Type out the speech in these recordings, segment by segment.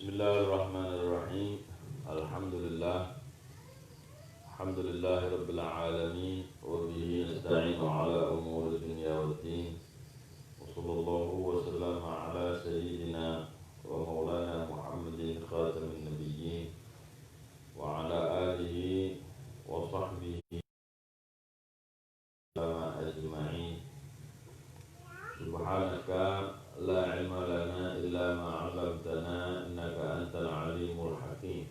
Bismillahirrahmanirrahim. Alhamdulillah. Alhamdulillahi rabbil alamin. Wa bihi nasta'inu ala umuri dunya waddin. Wa sallallahu wa sallama ala sayyidina wa maulana Muhammadin khatamin nabiyyin wa ala alihi wa sahbihi ajma'in. Subhanaka la ilma lana illa ma 'allamtana innaka antal alimul hakim.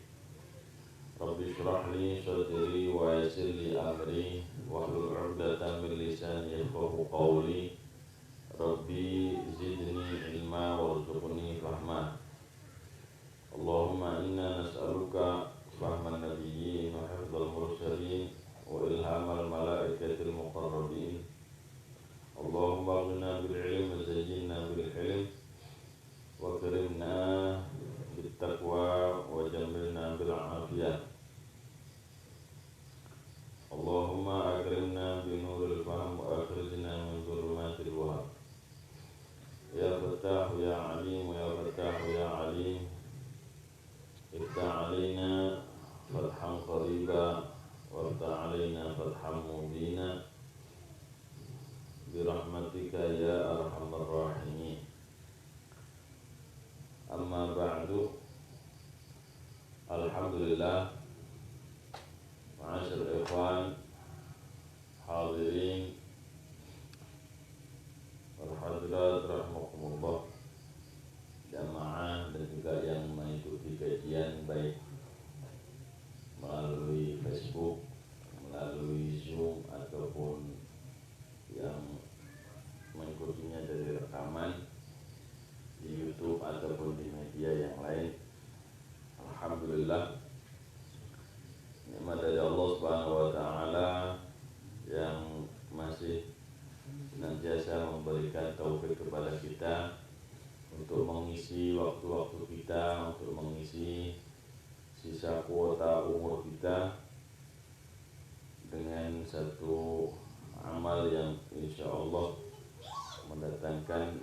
Rabbi shrah li sadri wa yassir li amri wahlul 'uqdatam min lisani yafqahu qawli. Rabbi zidni ilma warzuqni fahma. Allahumma inna nas'aluka fahman nabiyyin wa hifdzal mursalin wa ilhamal malaikatil muqarrabin. Allahumma aghnina bil ilmi wa zayyinna bil hilm wa karimna bit taqwa wa jammilna bil afiyah. Allahumma akrimna bi nuril fahm wa akhrijna min dhulumatil wahm. Ya Fattah ya Alim ya Fattah ya Alim, iftah alaina fathan qariba wa iftah alaina fathan mubina bi rahmatika ya arhamar rahimin. Amma ba'du. Alhamdulillah, ma'asyiral ikhwan hadirin wal hadirat rahimakumullah, jamaah dan juga yang mengikuti kajian baik melalui Facebook, melalui Zoom ataupun yang mengikutinya dari rekaman di YouTube ataupun di media yang lain. Alhamdulillah, nikmat dari Allah Subhanahu wa taala yang masih senantiasa memberikan taufik kepada kita untuk mengisi waktu-waktu kita, untuk mengisi sisa kuota umur kita dengan satu amal yang insya Allah mendatangkan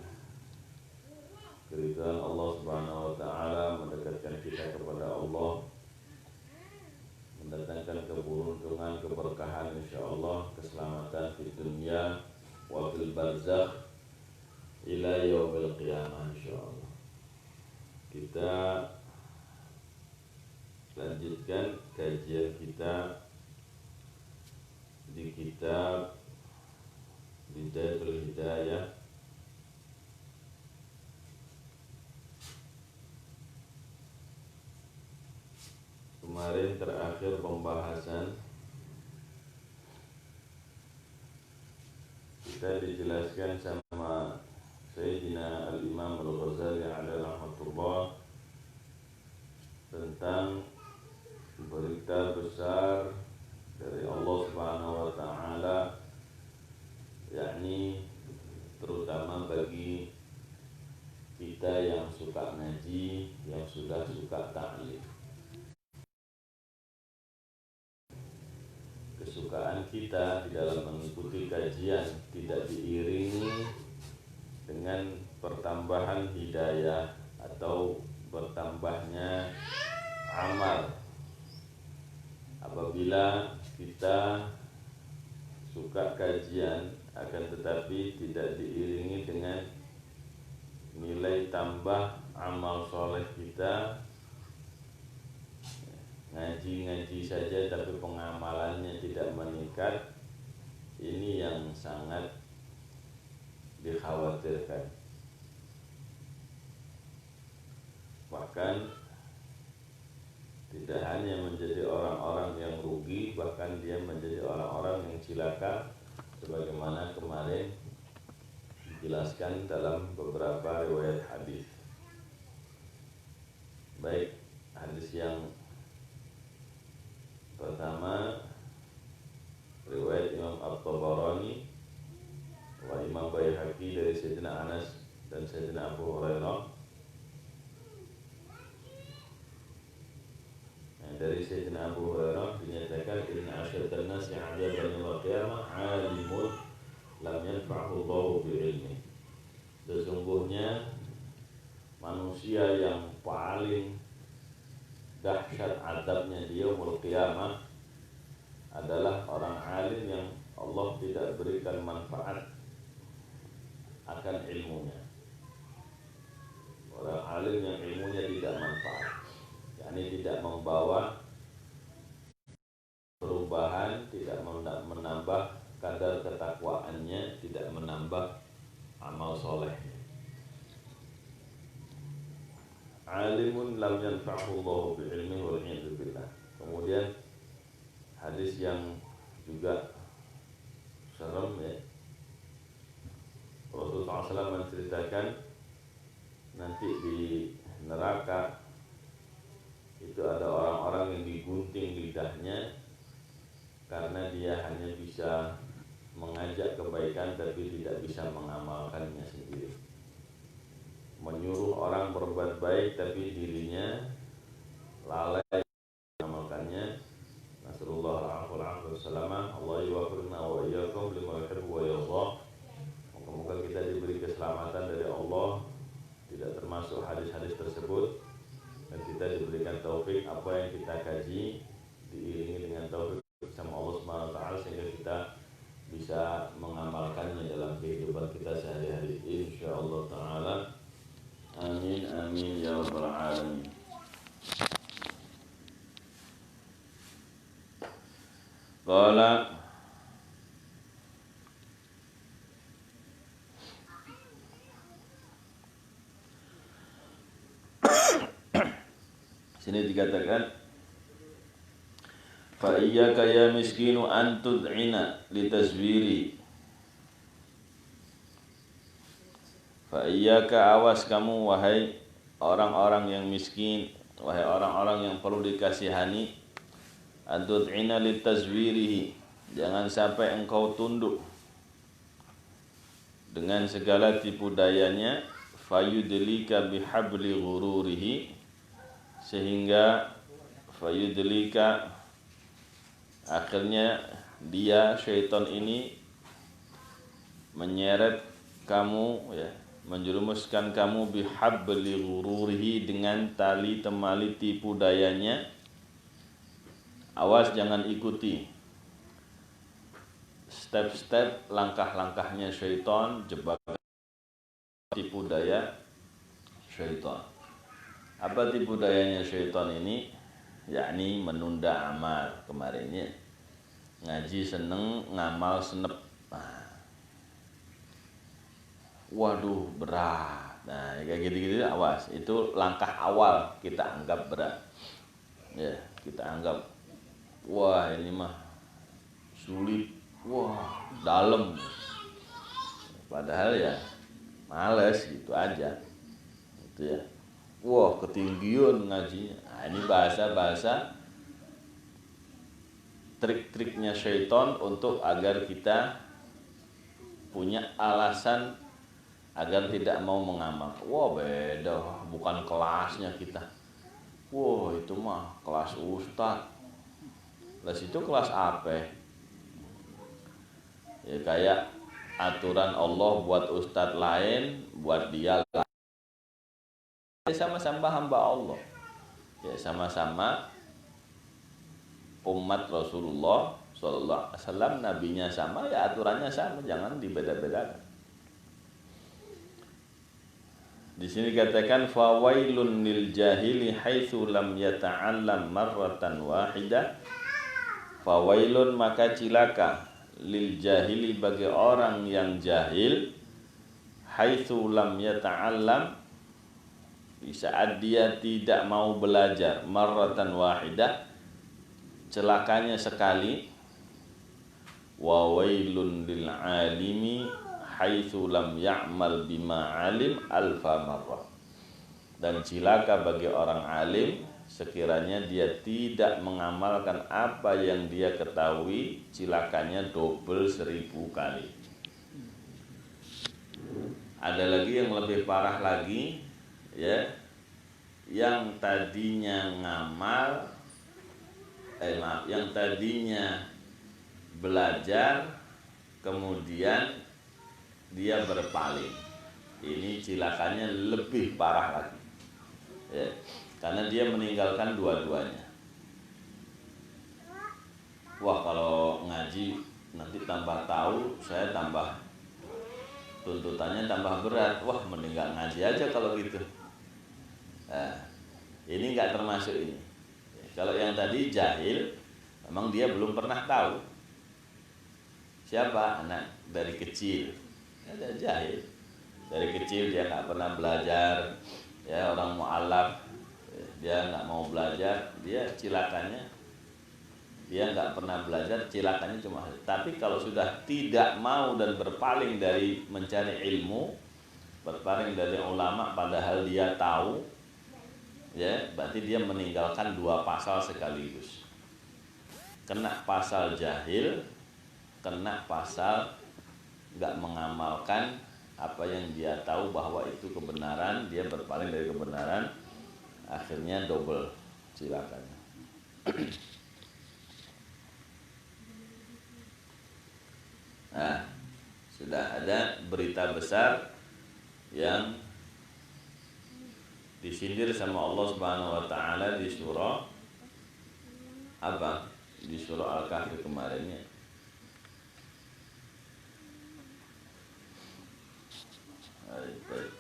keridhaan Allah Subhanahu wa taala, mendekatkan kita kepada Allah, mendatangkan keberuntungan, keberkahan insyaallah, keselamatan di dunia wa fil barzakh ila yaumil qiyamah insyaallah. Kita lanjutkan kajian kita di kitab Bidayatul Hidayah kemarin. Terakhir pembahasan kita dijelaskan sama Sayyidina Al-Imam Al-Ghazali alaihi rahmatullah tentang berita besar dari Allah Subhanahu wa taala, yakni terutama bagi kita yang suka ngaji, yang sudah suka ta'lim. Kesukaan kita di dalam mengikuti kajian tidak diiringi dengan pertambahan hidayah atau bertambahnya amal. Apabila kita suka kajian akan tetapi tidak diiringi dengan nilai tambah amal soleh kita, ngaji-ngaji saja tapi pengamalannya tidak meningkat, ini yang sangat dikhawatirkan. Bahkan tidak hanya menjadi orang-orang yang rugi, bahkan dia menjadi orang-orang yang cilaka, sebagaimana kemarin dijelaskan dalam beberapa riwayat hadis. Baik, hadis yang pertama riwayat Imam At-Tabarani wa Imam Baihaqi dari Sayyidina Anas dan Sayyidina Abu Hurairah. Dari Sayyidina Abu Hurairah dinyatakan inna asyaddan nasi 'adaban yaumil qiyamah 'alimun lam yanfa'hu Allahu bi ilmi. Sesungguhnya manusia manusia yang paling dahsyat azabnya di yaumul qiyamah adalah orang alim yang Allah tidak berikan manfaat akan ilmunya. Orang alim yang ilmunya tidak manfaat, yakni tidak membawa perubahan, tidak menambah kadar ketakwaannya, tidak menambah amal solehnya. Alimun lam yanfa'hu Allahu bi'ilmihi wal 'iyadu billah. Kemudian hadis yang juga serem ya. Rasulullah SAW menceritakan nanti di neraka itu ada orang-orang yang digunting lidahnya karena dia hanya bisa mengajak kebaikan tapi tidak bisa mengamalkannya sendiri. Menyuruh orang berbuat baik tapi dirinya lalai mengamalkannya. Nasallallahu alaihi wasallam, Allah yuwaffiqna wa iyyakum lima yuhibbu wa yarda. Moga-moga kita diberi keselamatan dari Allah, tidak termasuk hadis-hadis tersebut, dan kita diberikan taufik apa yang kita kaji diiringi dengan taufik sama Allah Subhanahu wa taala sehingga kita bisa mengamalkannya dalam kehidupan kita sehari-hari insyaallah taala. Amin amin ya rabbal alamin. Qala sini dikatakan fa iyyaka ya miskinu an tud'ina litazwiri. Fa iyyaka, awas kamu wahai orang-orang yang miskin, wahai orang-orang yang perlu dikasihani, an tud'ina litazwirihi, jangan sampai engkau tunduk dengan segala tipu dayanya, fayudlika bihabli ghururihi, sehingga fayudlika akhirnya dia syaitan ini menyeret kamu ya, menjerumuskan kamu bihabli ghururihi, dengan tali temali tipu dayanya. Awas jangan ikuti step-step langkah-langkahnya syaitan, jebakan tipu daya syaitan. Apa tipu dayanya syaitan ini? Yakni menunda amal. Kemarinnya ngaji seneng, ngamal senep. Waduh berat. Nah kayak gitu-gitu awas. Itu langkah awal kita anggap berat. Ya, kita anggap wah ini mah sulit, wah dalam. Padahal ya males gitu aja. Gitu ya. Wah ketinggian ngajinya. Nah, ini bahasa-bahasa trik-triknya syaitan untuk agar kita punya alasan agar tidak mau mengamal. Wah beda, bukan kelasnya kita. Wah itu mah kelas ustad. Kelas itu kelas apa? Ya kayak aturan Allah buat ustad lain, buat dia lain. Sama-sama hamba Allah. Ya sama-sama umat Rasulullah sallallahu alaihi wasallam, nabinya sama, ya aturannya sama, jangan dibeda-bedakan. Di sini katakan fawailun lil jahili haitsu lam yata'allam marratan wahidah. Fawailun, maka cilaka, lil jahili, bagi orang yang jahil, haitsu lam yata'allam, di saat dia tidak mau belajar, marratan wahidah, celakanya sekali. Wa wailun lil alimi haitsu lam ya'mal bima alim alfa marrah. Dan cilaka bagi orang alim sekiranya dia tidak mengamalkan apa yang dia ketahui, cilakanya double 1000 kali. Ada lagi yang lebih parah lagi ya, yang tadinya yang tadinya belajar kemudian dia berpaling. Ini cilakanya lebih parah lagi. ya, karena dia meninggalkan dua-duanya. Wah, kalau ngaji nanti tambah tahu, saya tambah tuntutannya tambah berat. Wah, mending nggak ngaji aja kalau gitu. Nah, ini nggak termasuk ini. Kalau yang tadi jahil, memang dia belum pernah tahu siapa anak dari kecil. Ada jahil dari kecil, dia nggak pernah belajar, ya, orang mu'alaf, dia nggak mau belajar, dia cilakannya, dia nggak pernah belajar, cilakannya cuma. Tapi kalau sudah tidak mau dan berpaling dari mencari ilmu, berpaling dari ulama padahal dia tahu, ya, berarti dia meninggalkan dua pasal sekaligus. Kena pasal jahil, kena pasal nggak mengamalkan apa yang dia tahu bahwa itu kebenaran, dia berpaling dari kebenaran, akhirnya double cilakannya. Nah, sudah ada berita besar yang disindir sama Allah Subhanahu wa taala di surah apa? Di surah Al-Kahfi kemarinnya. Baik.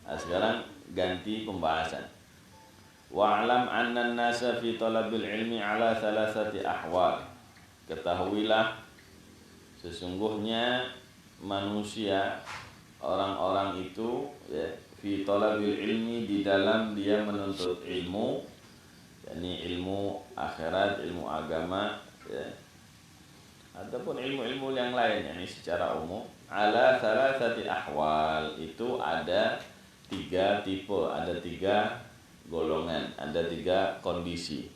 Nah, sekarang ganti pembahasan. Wa'lam anna an-nasa fi talabil ilmi ala thalathati ahwal. Ketahuilah sesungguhnya manusia, orang-orang itu, ya, fi talabil ilmi, di dalam dia menuntut ilmu, yakni ilmu akhirat, ilmu agama, ya, ataupun ilmu-ilmu yang lain, yakni secara umum, ala thalathati ahwal, itu ada 3 tipe, ada 3 golongan, ada 3 kondisi.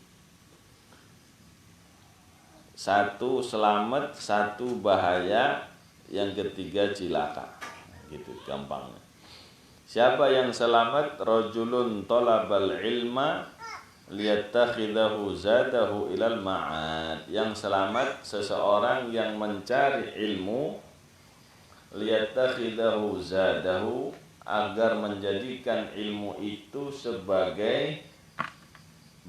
1 selamat, 1 bahaya, yang ketiga cilaka. Gitu gampangnya. Siapa yang selamat? Rajulun talabal ilma liyattakhidahu zadahu ilal ma'ad. Yang selamat seseorang yang mencari ilmu, liyattakhidahu zadahu, agar menjadikan ilmu itu sebagai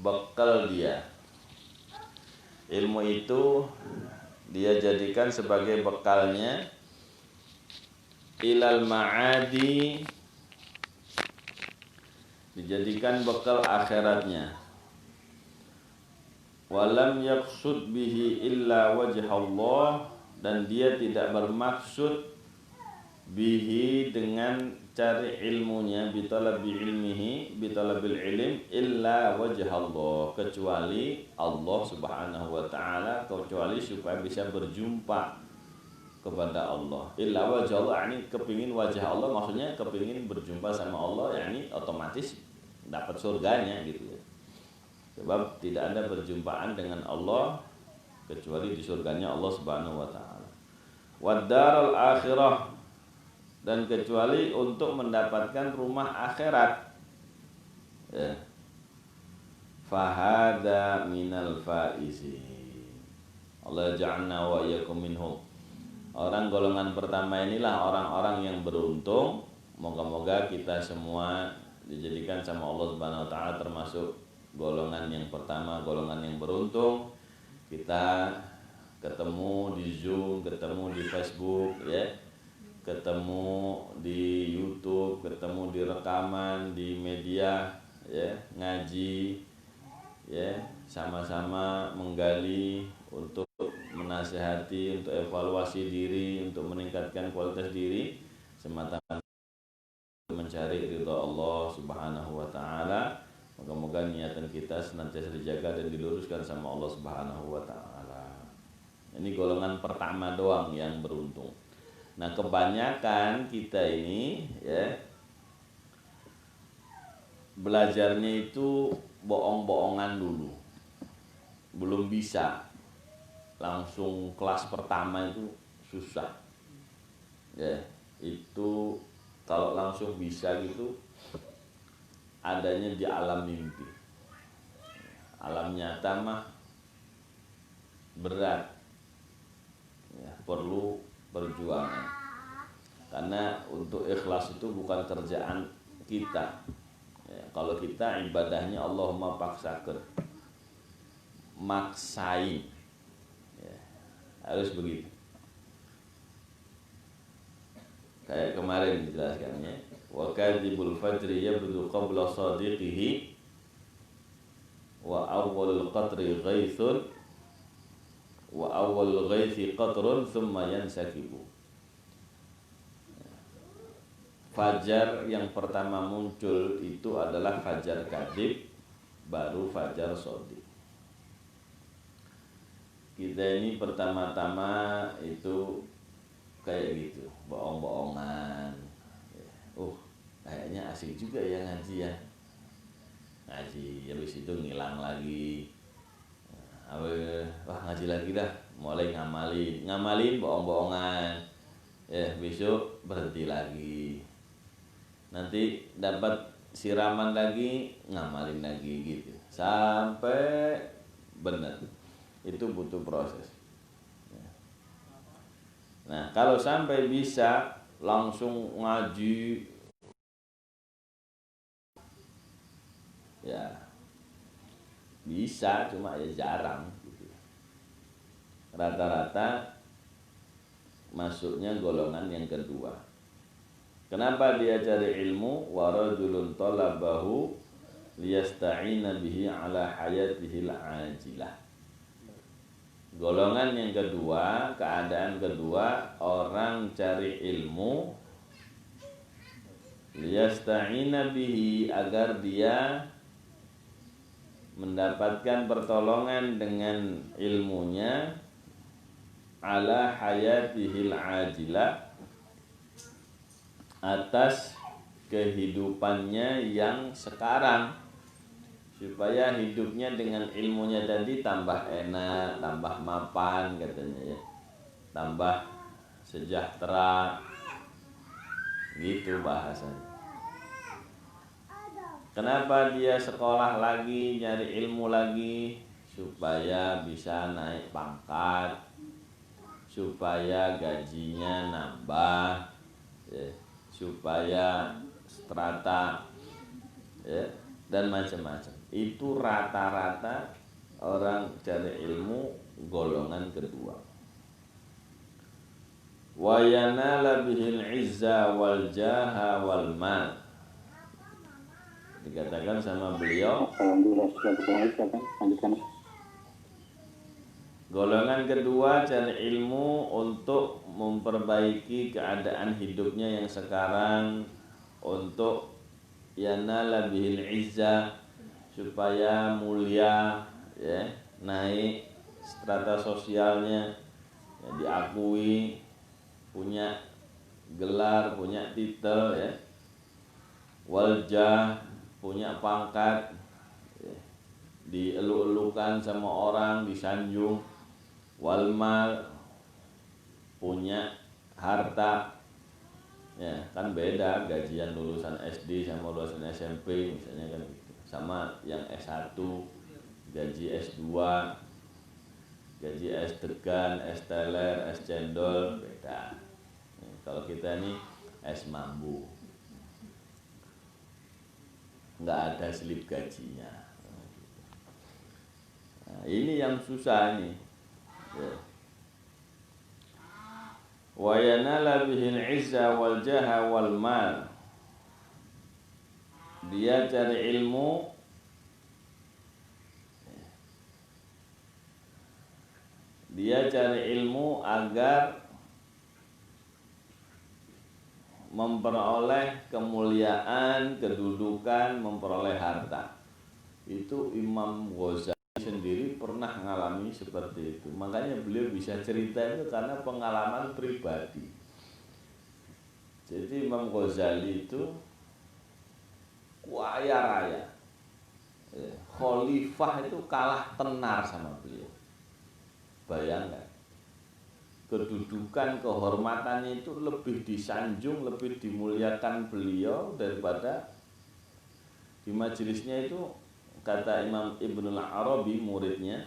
bekal dia. Ilmu itu dia jadikan sebagai bekalnya, ilal ma'adi, dijadikan bekal akhiratnya. Walam yaqsud bihi illa wajh Allah, dan dia tidak bermaksud bihi dengan cari ilmunya, bitalabi ilmihi, bitalabil ilm, illa wajh Allah, kecuali Allah Subhanahu wa taala, kecuali supaya bisa berjumpa kepada Allah. Illa wajh Allah, ini kepingin wajah Allah, maksudnya kepingin berjumpa sama Allah, yakni otomatis dapat surganya gitu ya. Sebab tidak ada perjumpaan dengan Allah kecuali di surganya Allah Subhanahu wa taala. Wad daral akhirah, dan kecuali untuk mendapatkan rumah akhirat. Ya. Fahada minal faizin. Allah ja'alna wa iyyakum minhum. Orang golongan pertama inilah orang-orang yang beruntung. Moga-moga kita semua dijadikan sama Allah Subhanahu wa taala termasuk golongan yang pertama, golongan yang beruntung. Kita ketemu di Zoom, ketemu di Facebook, ya, ketemu di YouTube, ketemu di rekaman, di media, ya, ngaji, ya, sama-sama menggali untuk menasihati, untuk evaluasi diri, untuk meningkatkan kualitas diri, semata-mata mencari ridha Allah Subhanahu wa taala. Moga-moga niatan kita senantiasa dijaga dan diluruskan sama Allah Subhanahu wa taala. Ini golongan pertama doang yang beruntung. Nah, kebanyakan kita ini, ya, belajarnya itu bohong-bohongan dulu. Belum bisa langsung kelas pertama itu susah. Ya, itu kalau langsung bisa gitu adanya di alam mimpi. Alam nyata mah berat, ya, perlu perjuangan. Karena untuk ikhlas itu bukan kerjaan kita. Ya, kalau kita ibadahnya Allahumma paksakan, maksain, ya, harus begitu. Kayak kemarin dijelaskannya, wa kadzibul fajri yabdu qabla sadiqihi wa awwalul qatri ghaithun wa awwalul ghaithi qatrun thumma yansakibu. Fajar yang pertama muncul itu adalah fajar kadhib, baru fajar shadiq. Kita ini pertama-tama itu kayak gitu, bohong-bohongan. Kayaknya asik juga ya ngaji ya. Ngaji, habis itu ngilang lagi. Wah ngaji lagi dah, mulai ngamalin bohong-bohongan. Ya besok berhenti lagi. Nanti dapat siraman lagi, ngamalin lagi gitu. Sampai benar. Itu butuh proses. Nah, kalau sampai bisa langsung ngaji, ya bisa, cuma ya jarang gitu. Rata-rata masuknya golongan yang kedua. Kenapa dia cari ilmu? Wa rajulun talabahu liyasta'ina bihi ala hayatihil ajilah. Golongan yang kedua, keadaan kedua, orang cari ilmu liyasta'ina bihi, agar dia mendapatkan pertolongan dengan ilmunya ala hayatihil ajilah, atas kehidupannya yang sekarang, supaya hidupnya dengan ilmunya tadi tambah enak, tambah mapan katanya ya, tambah sejahtera, gitu bahasanya. Kenapa dia sekolah lagi, nyari ilmu lagi? Supaya bisa naik pangkat, supaya gajinya nambah, ya, supaya strata, ya, dan macam-macam. Itu rata-rata orang cari ilmu golongan kedua. Wa yanala bihil izza wal jaha wal mal. Dikatakan sama beliau, golongan kedua cari ilmu untuk memperbaiki keadaan hidupnya yang sekarang, untuk yanala bihil izza, supaya mulia, ya, naik strata sosialnya, ya, diakui, punya gelar, punya titel, ya, waljah, punya pangkat, ya, dielu-elukan sama orang, disanjung, walmal, punya harta. Ya, kan beda gajian lulusan SD sama lulusan SMP misalnya kan gitu. Sama yang S1, gaji S2, gaji S degan, S teler, S cendol, beda. Nah, kalau kita ini S mambu, nggak ada slip gajinya. Nah, ini yang susah nih. Ya. Wa yanala bihil izza wal jaha wal mal. Dia cari ilmu agar memperoleh kemuliaan, kedudukan, memperoleh harta. Itu Imam Ghazali sendiri pernah mengalami seperti itu. Makanya beliau bisa cerita itu karena pengalaman pribadi. Jadi Imam Ghazali itu kaya raya, khalifah itu kalah tenar sama beliau. Bayangkan, kedudukan, kehormatannya itu lebih disanjung, lebih dimuliakan beliau daripada di majelisnya itu. Kata Imam Ibnul Arabi, muridnya,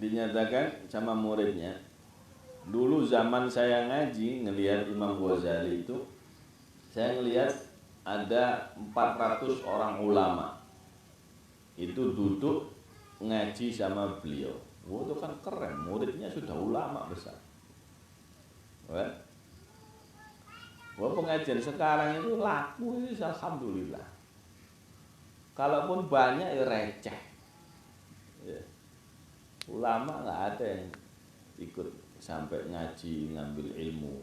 dinyatakan sama muridnya, dulu zaman saya ngaji ngelihat Imam Ghazali itu, saya ngelihat ada 400 orang ulama itu duduk ngaji sama beliau. Wah, itu kan keren, muridnya sudah ulama besar. Wah, pengajian sekarang itu laku, alhamdulillah. Kalaupun banyak ya receh. Ya. Ulama nggak ada yang ikut sampai ngaji ngambil ilmu.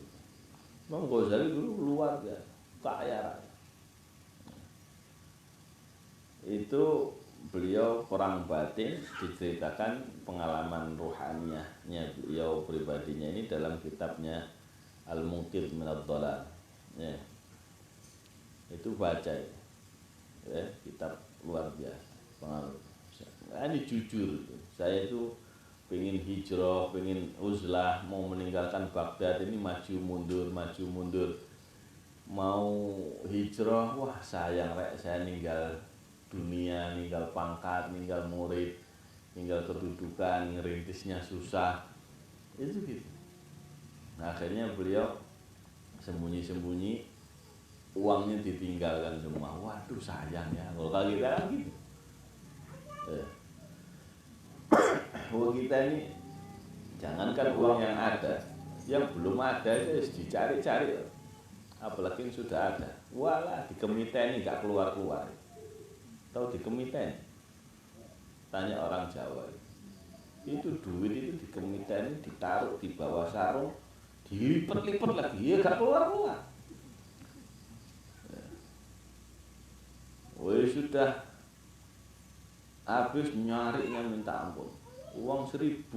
Imam Ghazali dulu luar biasa, kaya raya. Itu beliau perang batin, diceritakan pengalaman ruhaniyahnya beliau pribadinya ini dalam kitabnya Al-Munqidh Minadh Dhalal. Ya. Itu baca ya, kitab luar biasa pengaruh. Ini jujur, saya itu pengen hijrah, pengen uzlah, mau meninggalkan Baghdad ini maju mundur, mau hijrah, wah sayang rek, saya ninggal dunia, ninggal pangkat, ninggal murid, ninggal kedudukan, ngerintisnya susah, itu gitu. Nah, akhirnya beliau sembunyi-sembunyi, uangnya ditinggalkan semua. Waduh sayang ya, kalau kita kan gitu. Kita ini jangankan uang yang ada, yang belum ada itu dicari-cari, apalagi yang sudah ada. Walah, dikemiteni nggak keluar-keluar. Tahu dikemiteni? Tanya orang Jawa. Itu duit itu dikemiteni, ditaruh di bawah sarung, dilipat-lipat lagi, ya nggak keluar-keluar. Woi, sudah habis nyarinya minta ampun. Uang 1.000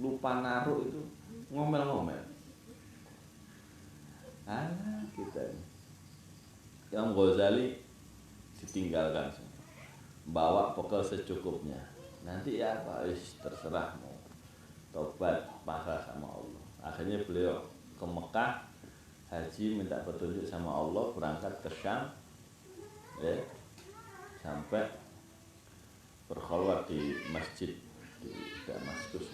lupa naruh itu ngomel-ngomel. Alah kita ini. Yang Ghazali ditinggalkan semua. Bawa bekal secukupnya. Nanti ya apa, terserah mau tobat pasrah sama Allah. Akhirnya beliau ke Mekah haji, minta petunjuk sama Allah, berangkat ke Syam, ya, sampai berkhalwat di masjid di Damaskus.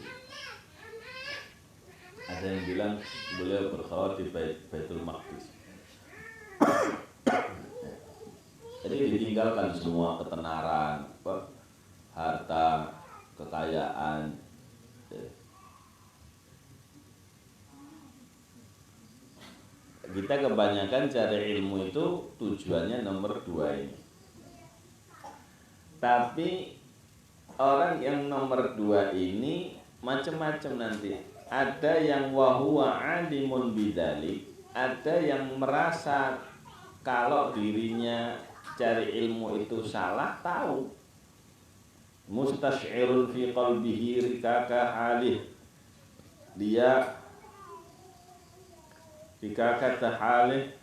Ada yang bilang beliau berkhalwat di Baitul Maqdis. Jadi ditinggalkan semua ketenaran, harta, kekayaan. Kita kebanyakan cari ilmu itu tujuannya nomor 2 ini. Tapi orang yang nomor 2 ini macam-macam nanti. Ada yang wahuwa alimun bidzalik, ada yang merasa kalau dirinya cari ilmu itu salah, tahu. Mustasy'irun fi qalbihi rikaka halih. Dia rikaka halih.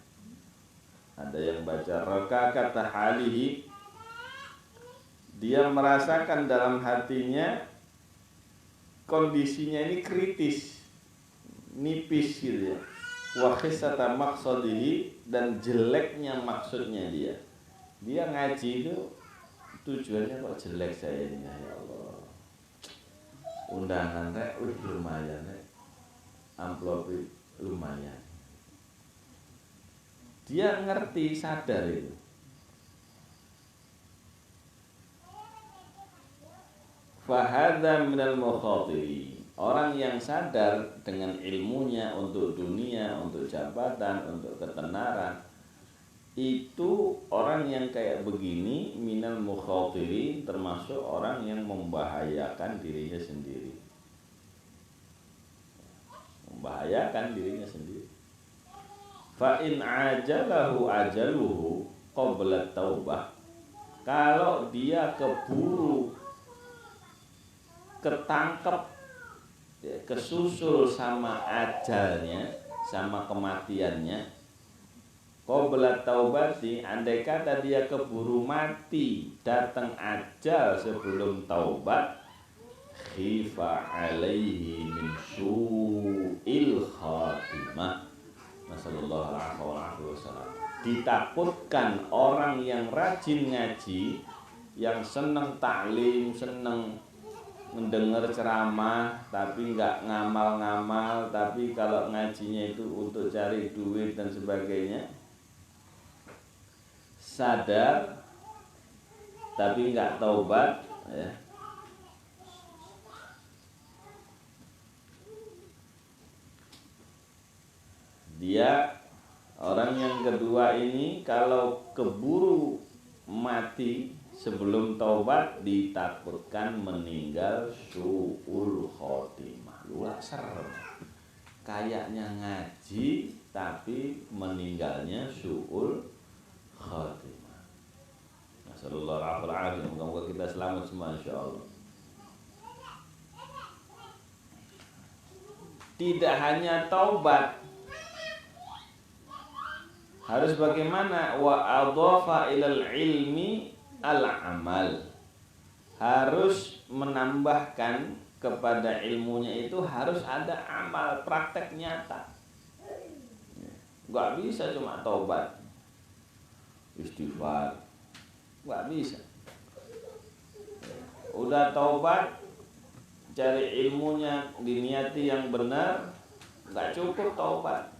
Ada yang baca rikaka halihi. Dia merasakan dalam hatinya kondisinya ini kritis, nipis gitu ya. Wa khisata maqsadihi, dan jeleknya maksudnya dia. Dia ngaji itu tujuannya kok jelek saya ini, ya Allah. Undangan rek lumayan rek. Amplop lumayan. Dia ngerti, sadar itu. Fahadha minal mukhatiri. Orang yang sadar dengan ilmunya untuk dunia, untuk jabatan, untuk ketenaran, itu orang yang kayak begini minal mukhatiri, termasuk orang yang membahayakan dirinya sendiri. Membahayakan dirinya sendiri. Fa in ajalahu ajaluhu qabla taubah. Kalau dia keburu ketangkep, kesusul sama ajalnya, sama kematiannya, qabla taubati, andai kata dia keburu mati, datang ajal sebelum taubat, khifa alaihi min su'il khatimah. Nasallallahu alaihi wasallam. Ditakutkan orang yang rajin ngaji, yang senang taklim, senang mendengar ceramah tapi nggak ngamal-ngamal, tapi kalau ngajinya itu untuk cari duit dan sebagainya, sadar tapi nggak taubat, ya. Dia orang yang kedua ini kalau keburu mati sebelum taubat ditakutkan meninggal su'ul khotimah. Luar serem. Kayaknya ngaji tapi meninggalnya su'ul khotimah. Nasallallahu alaihi wasallam. Moga-moga kita selamat semua insyaallah. Tidak hanya taubat, harus bagaimana? Wa adhafa ilal ilmi al amal. Harus menambahkan kepada ilmunya itu harus ada amal, praktek nyata. Gak bisa cuma taubat, istighfar, gak bisa. Udah taubat, cari ilmunya diniati yang benar, gak cukup taubat.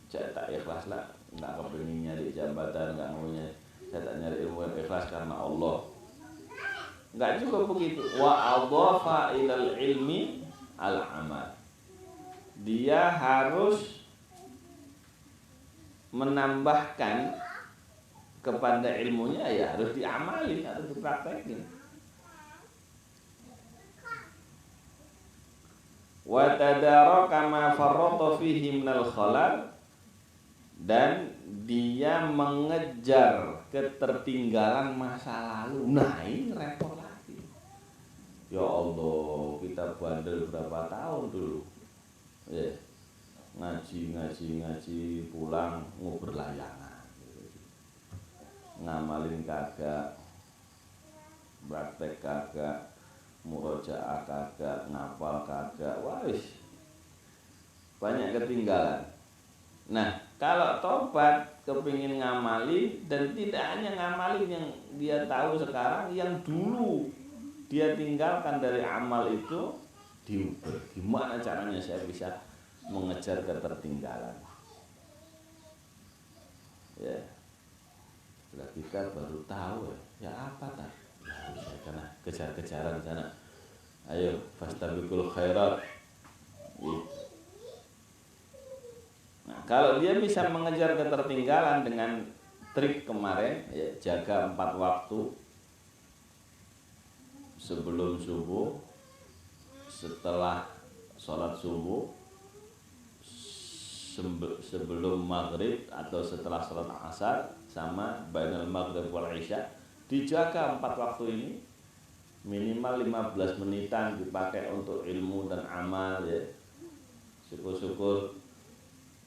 Saya tak ikhlas lah, nggak kepingin nyari jabatan, nggak maunya, saya tak nyari ilmu yang ikhlas karena Allah. Nggak juga begitu. Wa adhafa ilal ilmi al amal. Dia harus menambahkan kepada ilmunya, ya harus diamalin, harus dipraktekin. Wa tadaraka ma farrata fihi minal khalal, dan dia mengejar ketertinggalan masa lalu. Nah ini repot lagi. Ya Allah, kita bandel berapa tahun dulu, ya, ngaji pulang ngobrol layangan, ngamalin kagak, praktek kagak, murojaah kagak, ngapal kagak, wais, banyak ketinggalan. Nah, kalau tobat kepingin ngamali, dan tidak hanya ngamali yang dia tahu sekarang, yang dulu dia tinggalkan dari amal itu diubah. Gimana caranya saya bisa mengejar ketertinggalan? Ya, setelah kita baru tahu, ya apa tak? Ya, karena kejar-kejaran sana. Ayo, fastabiqul khairat. Nah, kalau dia bisa mengejar ketertinggalan dengan trik kemarin, ya, jaga 4 waktu, sebelum subuh, setelah sholat subuh, sebelum maghrib atau setelah sholat asar, sama bainal maghrib wal isya, dijaga 4 waktu ini, minimal 15 menitan dipakai untuk ilmu dan amal, ya. Syukur-syukur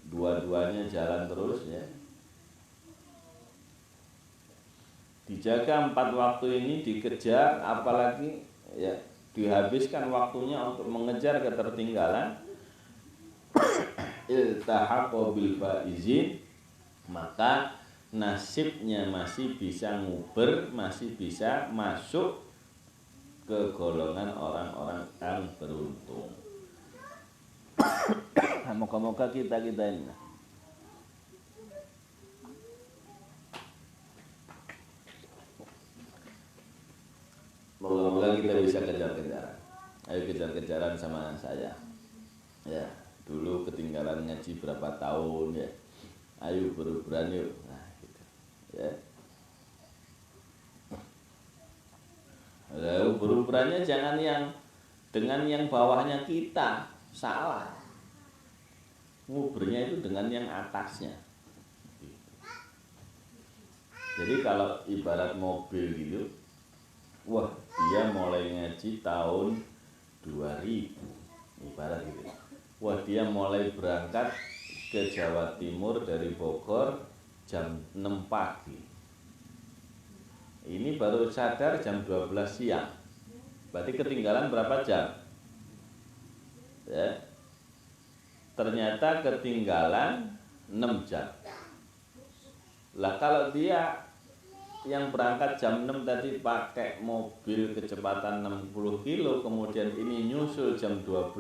dua-duanya jalan terus, ya. Dijaga 4 waktu ini, dikejar, apalagi, ya, dihabiskan waktunya untuk mengejar ketertinggalan. Iltahaqo bil faizin, maka nasibnya masih bisa nguber, masih bisa masuk ke golongan orang-orang yang beruntung. Moga-moga kita ini. Moga-moga kita bisa kejar-kejaran. Ayo kejar-kejaran sama saya. Ya, dulu ketinggalan ngaji berapa tahun, ya. Ayo beruberan yuk. Nah, gitu. Ya. Lalu beruberannya jangan yang dengan yang bawahnya kita, salah. Ngubernya itu dengan yang atasnya. Jadi kalau ibarat mobil gitu, wah dia mulai ngaji tahun 2000, ibarat gitu. Wah dia mulai berangkat ke Jawa Timur dari Bogor jam 6 pagi. Ini baru sadar jam 12 siang. Berarti ketinggalan berapa jam? Ya. Ternyata ketinggalan 6 jam. Lah kalau dia yang berangkat jam 6 tadi pakai mobil kecepatan 60 kilo, kemudian ini nyusul jam 12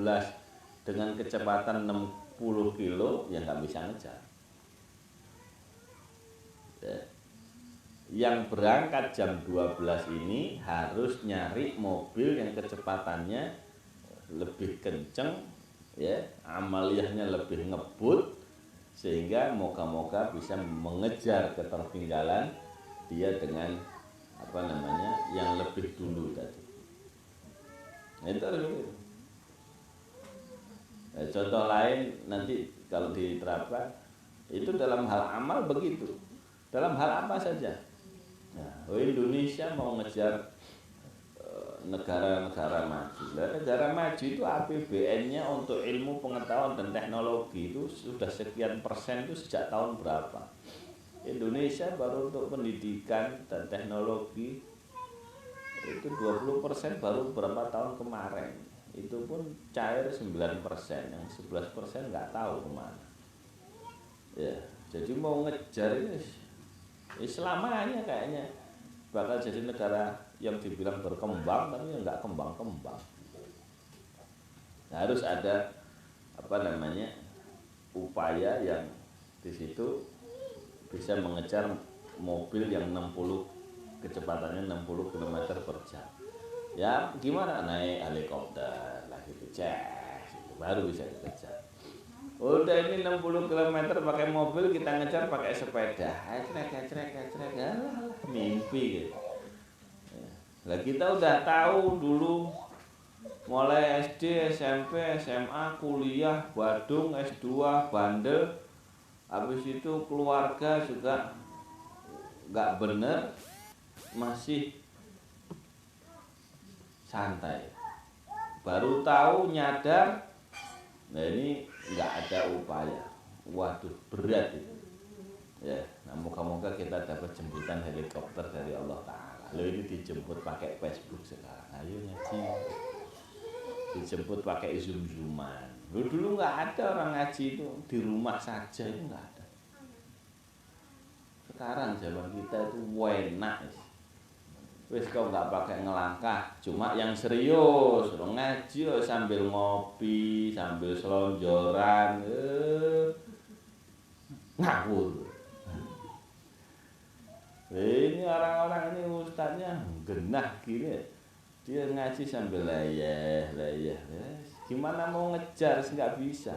dengan kecepatan 60 kilo, ya nggak bisa ngejar. Ya. Yang berangkat jam 12 ini harus nyari mobil yang kecepatannya lebih kenceng, ya, amaliyahnya lebih ngebut, sehingga moga-moga bisa mengejar ketertinggalan dia dengan yang lebih dulu tadi. Itu begitu. Contoh lain nanti kalau diterapkan itu dalam hal amal begitu, dalam hal apa saja. Indonesia mau ngejar negara-negara maju. Negara maju itu APBN-nya untuk ilmu pengetahuan dan teknologi itu sudah sekian persen itu sejak tahun berapa? Indonesia baru untuk pendidikan dan teknologi itu 20% baru berapa tahun kemarin. Itu pun cair 9%, yang 11% nggak tahu kemana. Ya, jadi mau ngejar ini selamanya kayaknya bakal jadi negara yang dibilang berkembang tapi yang nggak kembang-kembang. Nah, harus ada upaya yang di situ bisa mengejar mobil yang 60 kecepatannya 60 km per jam. Ya gimana, naik helikopter lagi cek baru bisa dikejar. Udah ini 60 km pakai mobil, kita ngejar pakai sepeda. Mimpi gitu. Lah kita udah tahu dulu mulai SD, SMP, SMA, kuliah, Badung, S2, bandel. Habis itu keluarga juga nggak bener, masih santai. Baru tahu nyadar, nah ini nggak ada upaya. Waduh, berat itu. Ya, nah moga-moga kita dapat jemputan helikopter dari Allah Ta'ala. Lo ini dijemput pakai Facebook sekarang. Ayo ngaji. Dijemput pakai zoom-zooman. Lo dulu nggak ada orang ngaji itu di rumah saja, itu nggak ada. Sekarang zaman kita itu enak. Wis kau nggak pakai ngelangkah, cuma yang serius, ngaji sambil ngopi, sambil selonjoran, ngawur. Ini orang-orang ini ustadznya genah gini, dia ngaji sambil layah. Gimana mau ngejar, nggak bisa.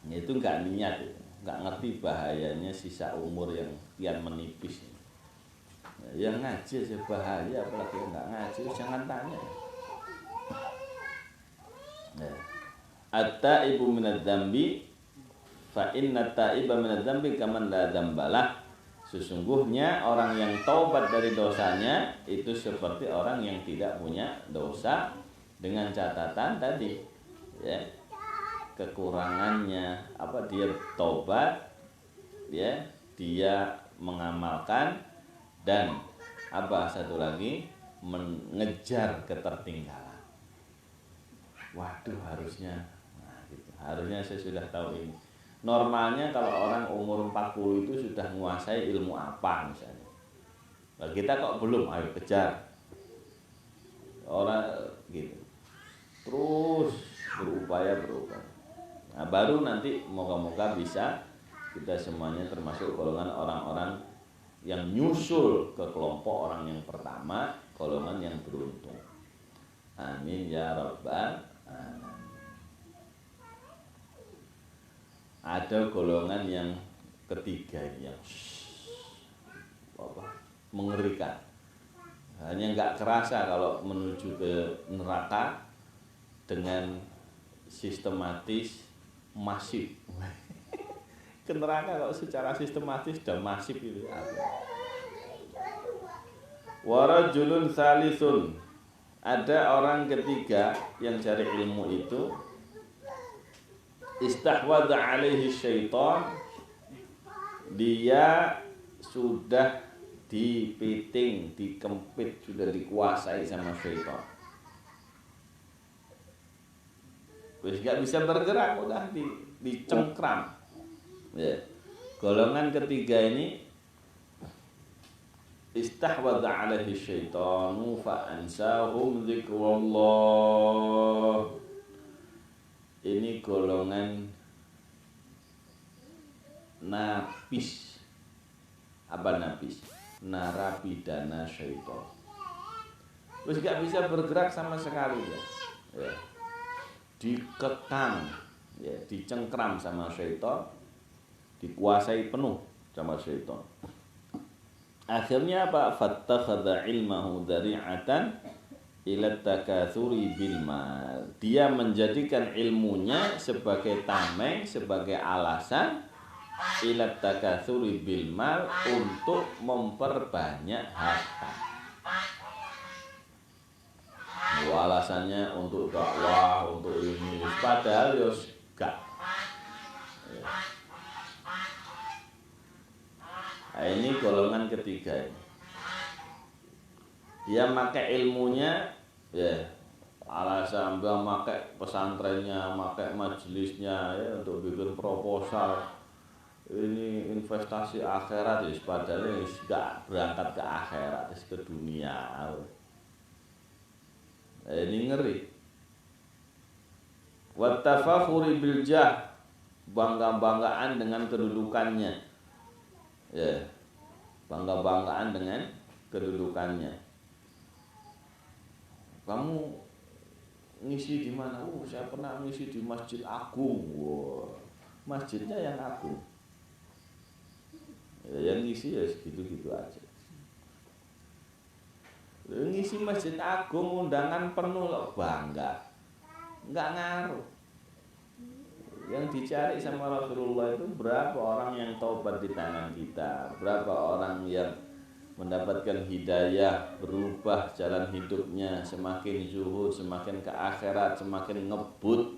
Itu nggak niat, nggak ngerti bahayanya sisa umur yang kian menipis. Yang ngaji aja bahaya, apalagi yang nggak ngaji jangan tanya. At-taibu minadz-dzambi fa inna at-taiba minadz-dzambi kaman la dzambalah. Sesungguhnya orang yang taubat dari dosanya itu seperti orang yang tidak punya dosa, dengan catatan tadi, ya, kekurangannya dia taubat, ya, dia mengamalkan, dan satu lagi mengejar ketertinggalan. Waduh, harusnya saya sudah tahu ini. Normalnya kalau orang umur 40 itu sudah menguasai ilmu apa misalnya. Nah, kita kok belum, ayo kejar. Orang gitu. Terus berupaya. Nah, baru nanti moga-moga bisa kita semuanya termasuk golongan orang-orang yang nyusul ke kelompok orang yang pertama, golongan yang beruntung. Amin ya rabbal alamin. Ada golongan yang ketiga yang mengerikan. Hanya nggak kerasa kalau menuju ke neraka dengan sistematis, masif. Ke neraka kalau secara sistematis dan masif itu ada. Warajulun salisun, ada orang ketiga yang cari ilmu itu, istahwadha alaihi syaitan, dia sudah dipiting, dikempit, sudah dikuasai sama syaitan. Wis gak bisa bergerak, udah dicengkram. Ya. Golongan ketiga ini istahwadha alaihi syaitanu fa ansahum dzikrullah. Ini golongan napis. Apa napis? Narapidana syaitan. Wis gak bisa bergerak sama sekali ya. Ya. Dikekang, ya, dicengkram sama syaitan, dikuasai penuh sama syaitan. Akhirnya apa? Fattakhadha ilmahu dari'atan ila takatsuri bil mal. Dia menjadikan ilmunya sebagai tameng, sebagai alasan ila takatsuri bil mal, untuk memperbanyak harta. Alasannya untuk dakwah, untuk ini, padahal ya gak. Nah, ini golongan ketiga ini. Dia pakai ilmunya, ya, alasan dia pakai pesantrennya, pakai majelisnya, ya, untuk bikin proposal. Ini investasi akhirat, ya, padahal ya gak berangkat ke akhirat, ya, ke dunia. Nah, ini ngeri. Wa tafakhuri bil jah, bangga-banggaan dengan kedudukannya. Ya, bangga-banggaan dengan kedudukannya. Kamu ngisi di mana? Saya pernah ngisi di Masjid Agung. Wow. Masjidnya yang agung. Ya, yang ngisi ya segitu-gitu aja. Ngisi Masjid Agung undangan penuh loh, bangga. Enggak ngaruh. Yang dicari sama Rasulullah itu berapa orang yang taubat di tangan kita, berapa orang yang mendapatkan hidayah, berubah jalan hidupnya, semakin zuhud, semakin ke akhirat, semakin ngebut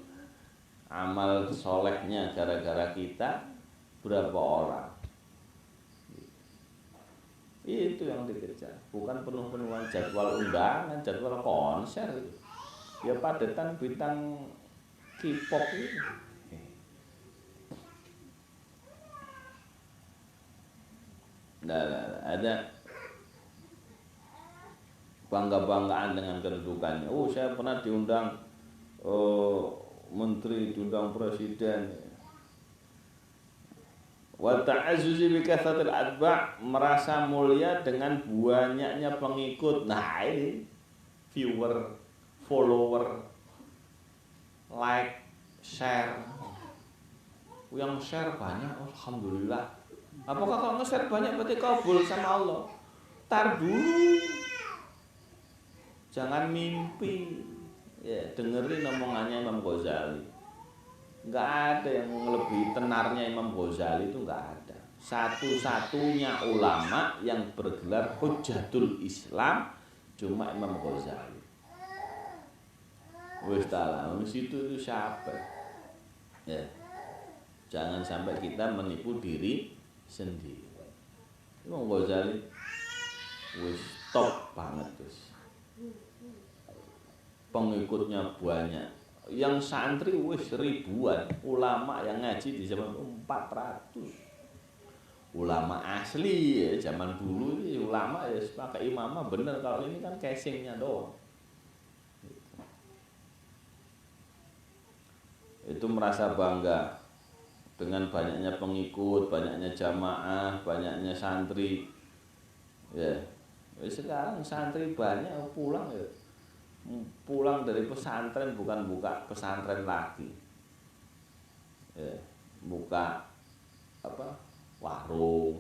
amal solehnya gara-gara kita, berapa orang. Itu yang dikejar, bukan penuh-penuhan jadwal undangan, jadwal konser itu. Ya padetan bintang K-pop itu. Nah, ada bangga-banggaan dengan kedudukannya. Saya pernah diundang menteri, diundang presiden. Wa ta'azzuzi bi katsatil atba', merasa mulia dengan banyaknya pengikut. Nah, ini viewer, follower, like, share. Yang share banyak, alhamdulillah. Apakah kau nge-share banyak berarti kabul sama Allah? Tar dulu. Jangan mimpi. Ya, dengerin omongannya Imam Ghazali. Enggak ada yang melebihi tenarnya Imam Ghazali, itu enggak ada. Satu-satunya ulama yang bergelar Hujjatul Islam cuma Imam Ghazali. Wis ta'ala, itu siapa? Ya. Jangan sampai kita menipu diri sendiri. Imam Ghazali wis top banget terus. Pengikutnya banyak. Yang santri wis ribuan, ulama yang ngaji di zaman 400. Ulama asli ya, zaman dulu ini ulama ya pakai imamah bener, kalau ini kan casingnya doang. Itu merasa bangga dengan banyaknya pengikut, banyaknya jamaah, banyaknya santri. Ya, sekarang santri banyak pulang ya. Pulang dari pesantren bukan buka pesantren lagi. Ya, buka apa? Warung.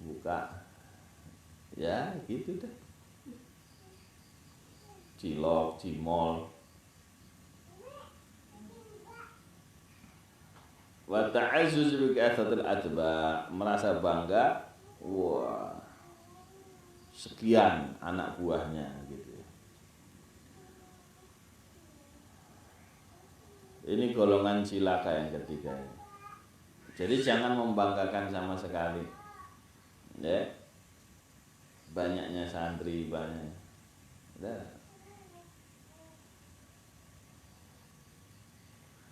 Buka ya gitu deh. Cilok, cimol. Wa ta'azzuz bi katsatil atba', merasa bangga, wah, sekian anak buahnya gitu. Ini golongan cilaka yang ketiga. Jadi jangan membanggakan sama sekali. Ya. Banyaknya santri, banyak. Udah.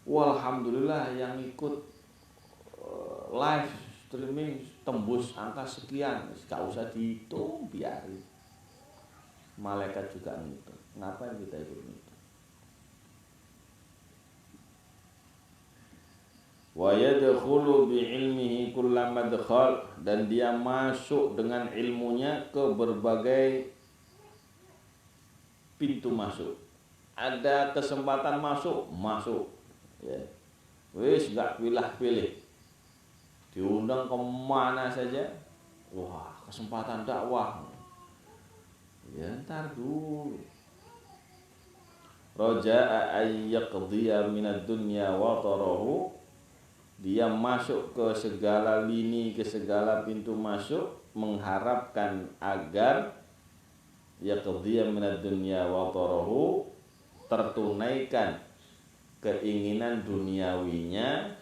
Walhamdulillah yang ikut live streaming tembus angka sekian, gak usah dihitung, biarin. Malaikat juga ngitung. Ngapain kita ikut ngitung? Wa yadkhulu bi ilmihi kullama madkhal, dan dia masuk dengan ilmunya ke berbagai pintu masuk. Ada kesempatan masuk, ya. Wis gak pilih-pilih. Diundang kemana saja. Wah, kesempatan dakwah. Ya ntar dulu. Raja'a ayyaqdiya minad dunya wa tarahu, dia masuk ke segala lini, ke segala pintu masuk, mengharapkan agar yaqdiya minad dunya wa tarahu, tertunaikan keinginan duniawinya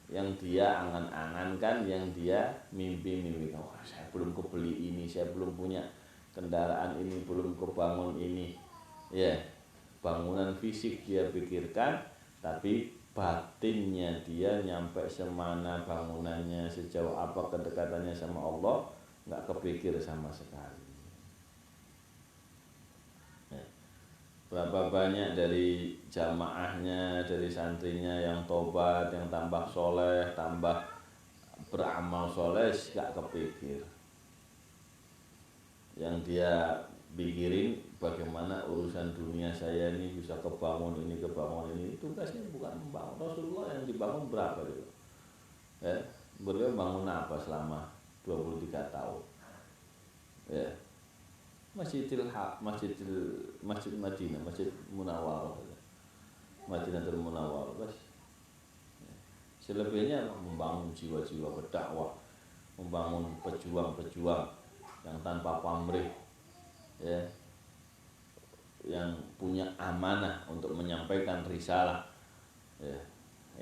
yang dia angan-angankan, yang dia mimpi-mimpikan. Wah, saya belum kebeli ini, saya belum punya kendaraan ini, belum kebangun ini. Ya, bangunan fisik dia pikirkan, tapi batinnya dia nyampe semana bangunannya, sejauh apa kedekatannya sama Allah, nggak kepikir sama sekali. Ya. Berapa banyak dari jamaahnya, dari santrinya yang tobat, yang tambah soleh, tambah beramal soleh, nggak kepikir. Yang dia pikirin bagaimana urusan dunia saya ini bisa kebangun ini, tugasnya bukan membangun. Rasulullah yang dibangun berapa itu? Ya, beliau bangun apa selama 23 tahun? Ya, Masjid Madinah, Masjid Munawwarah, Madinatul Munawwarah, bas. Selebihnya membangun jiwa-jiwa berdakwah, membangun pejuang-pejuang yang tanpa pamrih, ya, yang punya amanah untuk menyampaikan risalah, ya,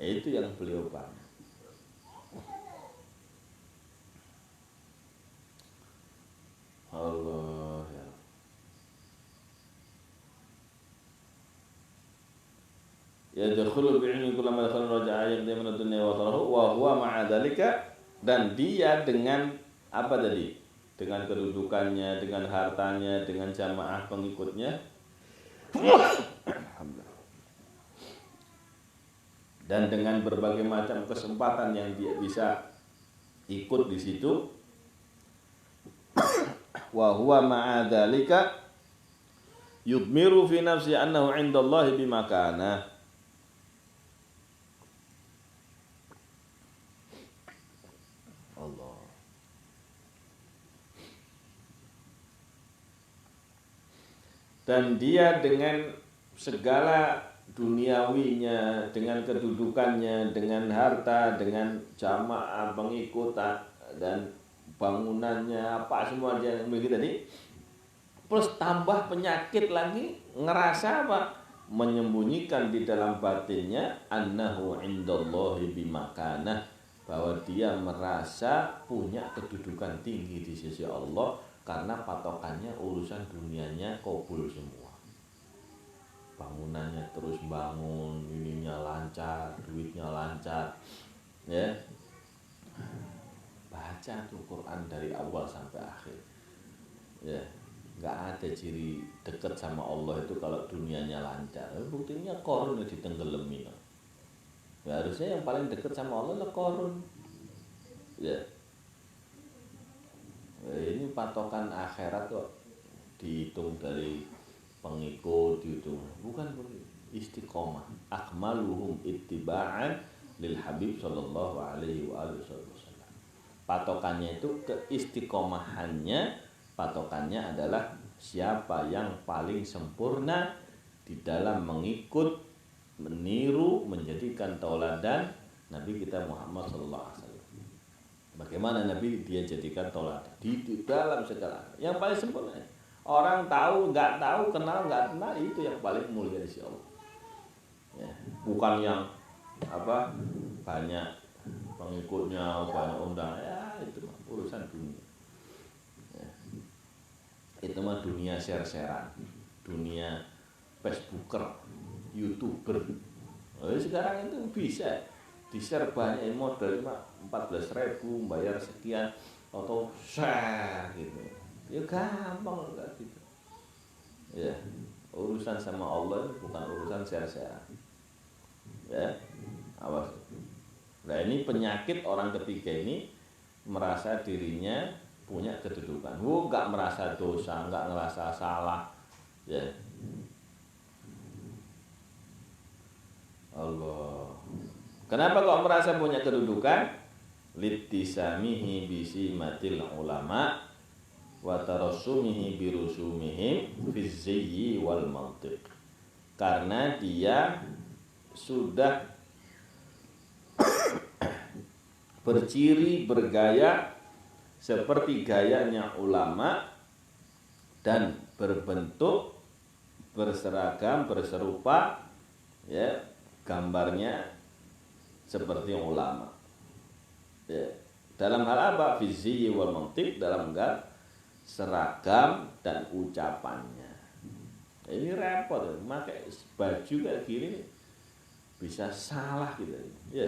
itu yang beliau bangun. Allah ya. Yadkhulu bi'ilmi kullama dakhala raja'a yaqdi min ad-dunya wa tarahu wa huwa ma'a dzalika, dan dia dengan apa tadi? Dengan kedudukannya, dengan hartanya, dengan jamaah pengikutnya, dan dengan berbagai macam kesempatan yang dia bisa ikut di situ. Wa huwa ma'a dzalika yudmiru fi nafsi annahu 'indallahi bimakana. Allah. Dan dia dengan segala duniawinya, dengan kedudukannya, dengan harta, dengan jamaah pengikut dan bangunannya, apa semua dia miliki tadi, plus tambah penyakit lagi, ngerasa apa? Menyembunyikan di dalam batinnya annahu indallahi bimakanah, bahwa dia merasa punya kedudukan tinggi di sisi Allah karena patokannya urusan dunianya kabul semua. Bangunannya terus bangun, ininya lancar, duitnya lancar, ya. Baca tuh Quran dari awal sampai akhir, ya. Nggak ada ciri dekat sama Allah itu kalau dunianya lancar. Buktinya Qarun ditenggelamin. Ya, harusnya yang paling dekat sama Allah adalah Qarun, ya. Ini patokan akhirat kok, dihitung dari pengikut, dihitung bukan istiqomah. Akmaluhum ittiba'an lil Habib sallallahu alaihi wasallam. Patokannya itu keistiqomahannya, patokannya adalah siapa yang paling sempurna di dalam mengikut, meniru, menjadikan tauladan Nabi kita Muhammad sallallahu alaihi wasallam. Bagaimana Nabi dia jadikan tauladan di dalam segala yang paling sempurna. Orang tahu, nggak tahu, kenal, nggak kenal, itu yang paling mulia di sisi Allah. Ya, bukan yang apa banyak pengikutnya, banyak undangan, ya itu mah urusan dunia. Ya. Itu mah dunia share-sharean, dunia Facebooker, YouTuber. Sekarang itu bisa di-share banyak modal cuma 14.000 bayar sekian atau share gitu. Ya gampang enggak gitu. Ya, urusan sama Allah itu bukan urusan share-share. Ya, awas. Nah ini penyakit orang ketiga ini merasa dirinya punya kedudukan. Nggak merasa dosa, nggak ngerasa salah. Ya, Allah. Kenapa kok merasa punya kedudukan? Litisamihi bisimatil ulama wa tarassumihi birusumihim fi ziyyi wal mantiq. Karena dia sudah berciri bergaya seperti gayanya ulama dan berbentuk berseragam berserupa, ya, gambarnya seperti ulama. Ya. Dalam hal apa? Fizi wal mantiq, dalam hal seragam dan ucapannya. Ini repot, pakai baju kayak gini bisa salah gitu. Ya.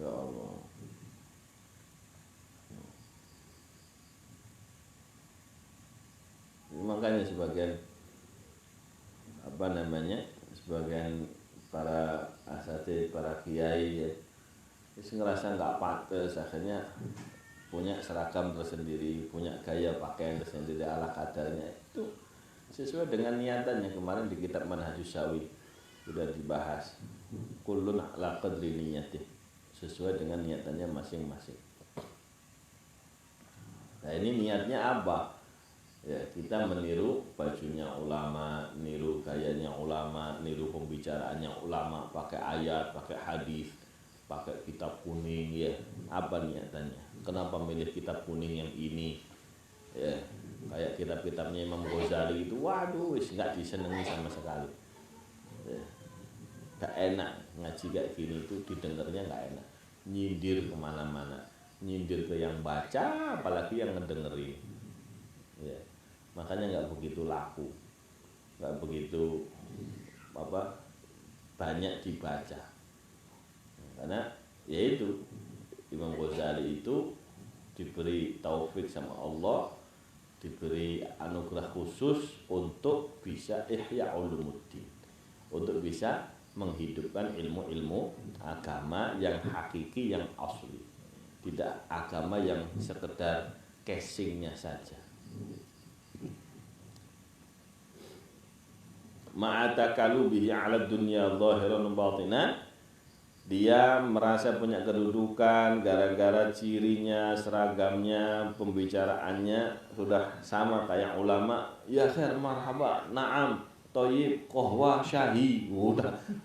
Ya Allah. Makanya sebagian sebagian para asatidz, para kiai ya, ngerasa nggak pantas, akhirnya punya seragam tersendiri, punya gaya pakaian tersendiri ala kadarnya. Itu sesuai dengan niatannya. Kemarin di kitab Manhajus Syawi sudah dibahas, kullun ala qadri niyatih, sesuai dengan niatannya masing-masing. Nah ini niatnya apa? Ya, kita meniru bajunya ulama, niru gayanya ulama, niru pembicaraannya ulama, pakai ayat, pakai hadis, pakai kitab kuning, ya. Apa niatannya? Kenapa milih kitab kuning yang ini? Ya, kayak kitab-kitabnya Imam Ghazali itu, waduh, nggak disenangi sama sekali. Ya, nggak enak ngaji kayak gini, itu didengarnya nggak enak. Nyindir kemana-mana, nyindir ke yang baca, apalagi yang ngedengerin. Ya. Makanya nggak begitu laku, nggak begitu banyak dibaca, karena yaitu Imam Ghazali itu diberi taufik sama Allah, diberi anugerah khusus untuk bisa ihya ulumuddin, untuk bisa menghidupkan ilmu-ilmu agama yang hakiki, yang asli, tidak agama yang sekedar casingnya saja. Ma'atakalu bihi 'ala dunya zahiran batinan, dia merasa punya kedudukan gara-gara cirinya, seragamnya, pembicaraannya sudah sama kayak ulama. Ya khair, marhaba, na'am, thayyib, qahwa, syahi.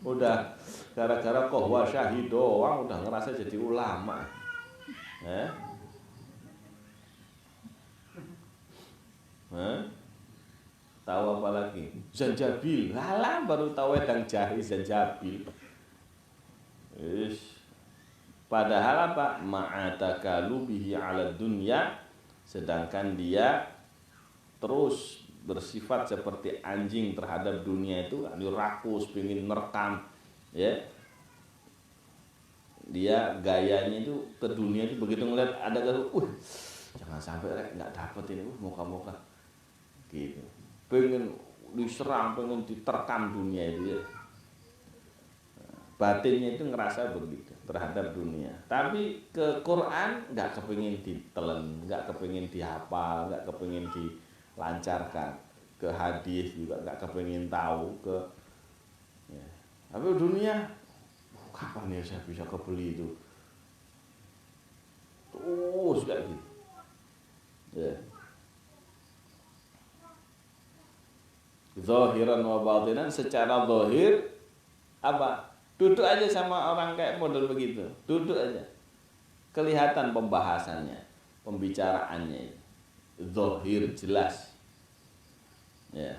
Udah gara-gara qahwa syahi doang udah ngerasa jadi ulama. Tahu apa lagi? Zanjabil. Halah, baru tahu wedang jahe zanjabil. Padahal apa? Ma'atakalu bihi 'ala dunya, sedangkan dia terus bersifat seperti anjing terhadap dunia itu, rakus, pengen merekam, ya. Dia gayanya itu ke dunia itu begitu ngeliat ada jangan sampai nggak dapet ini, moga-moga gitu. Pengen diserang, pengen diterkam dunia itu, ya. Batinnya itu ngerasa begitu terhadap dunia. Tapi ke Quran nggak kepingin ditelen, nggak kepingin dihafal, nggak kepingin dilancarkan. Ke hadis juga nggak kepingin tahu ya. Tapi dunia, kapan ya saya bisa kebeli itu? Terus kayak gitu. Ya. Zahiran wa batinan, secara zahir apa? Duduk aja sama orang kayak model begitu, duduk aja, kelihatan pembahasannya, pembicaraannya, zahir jelas, ya.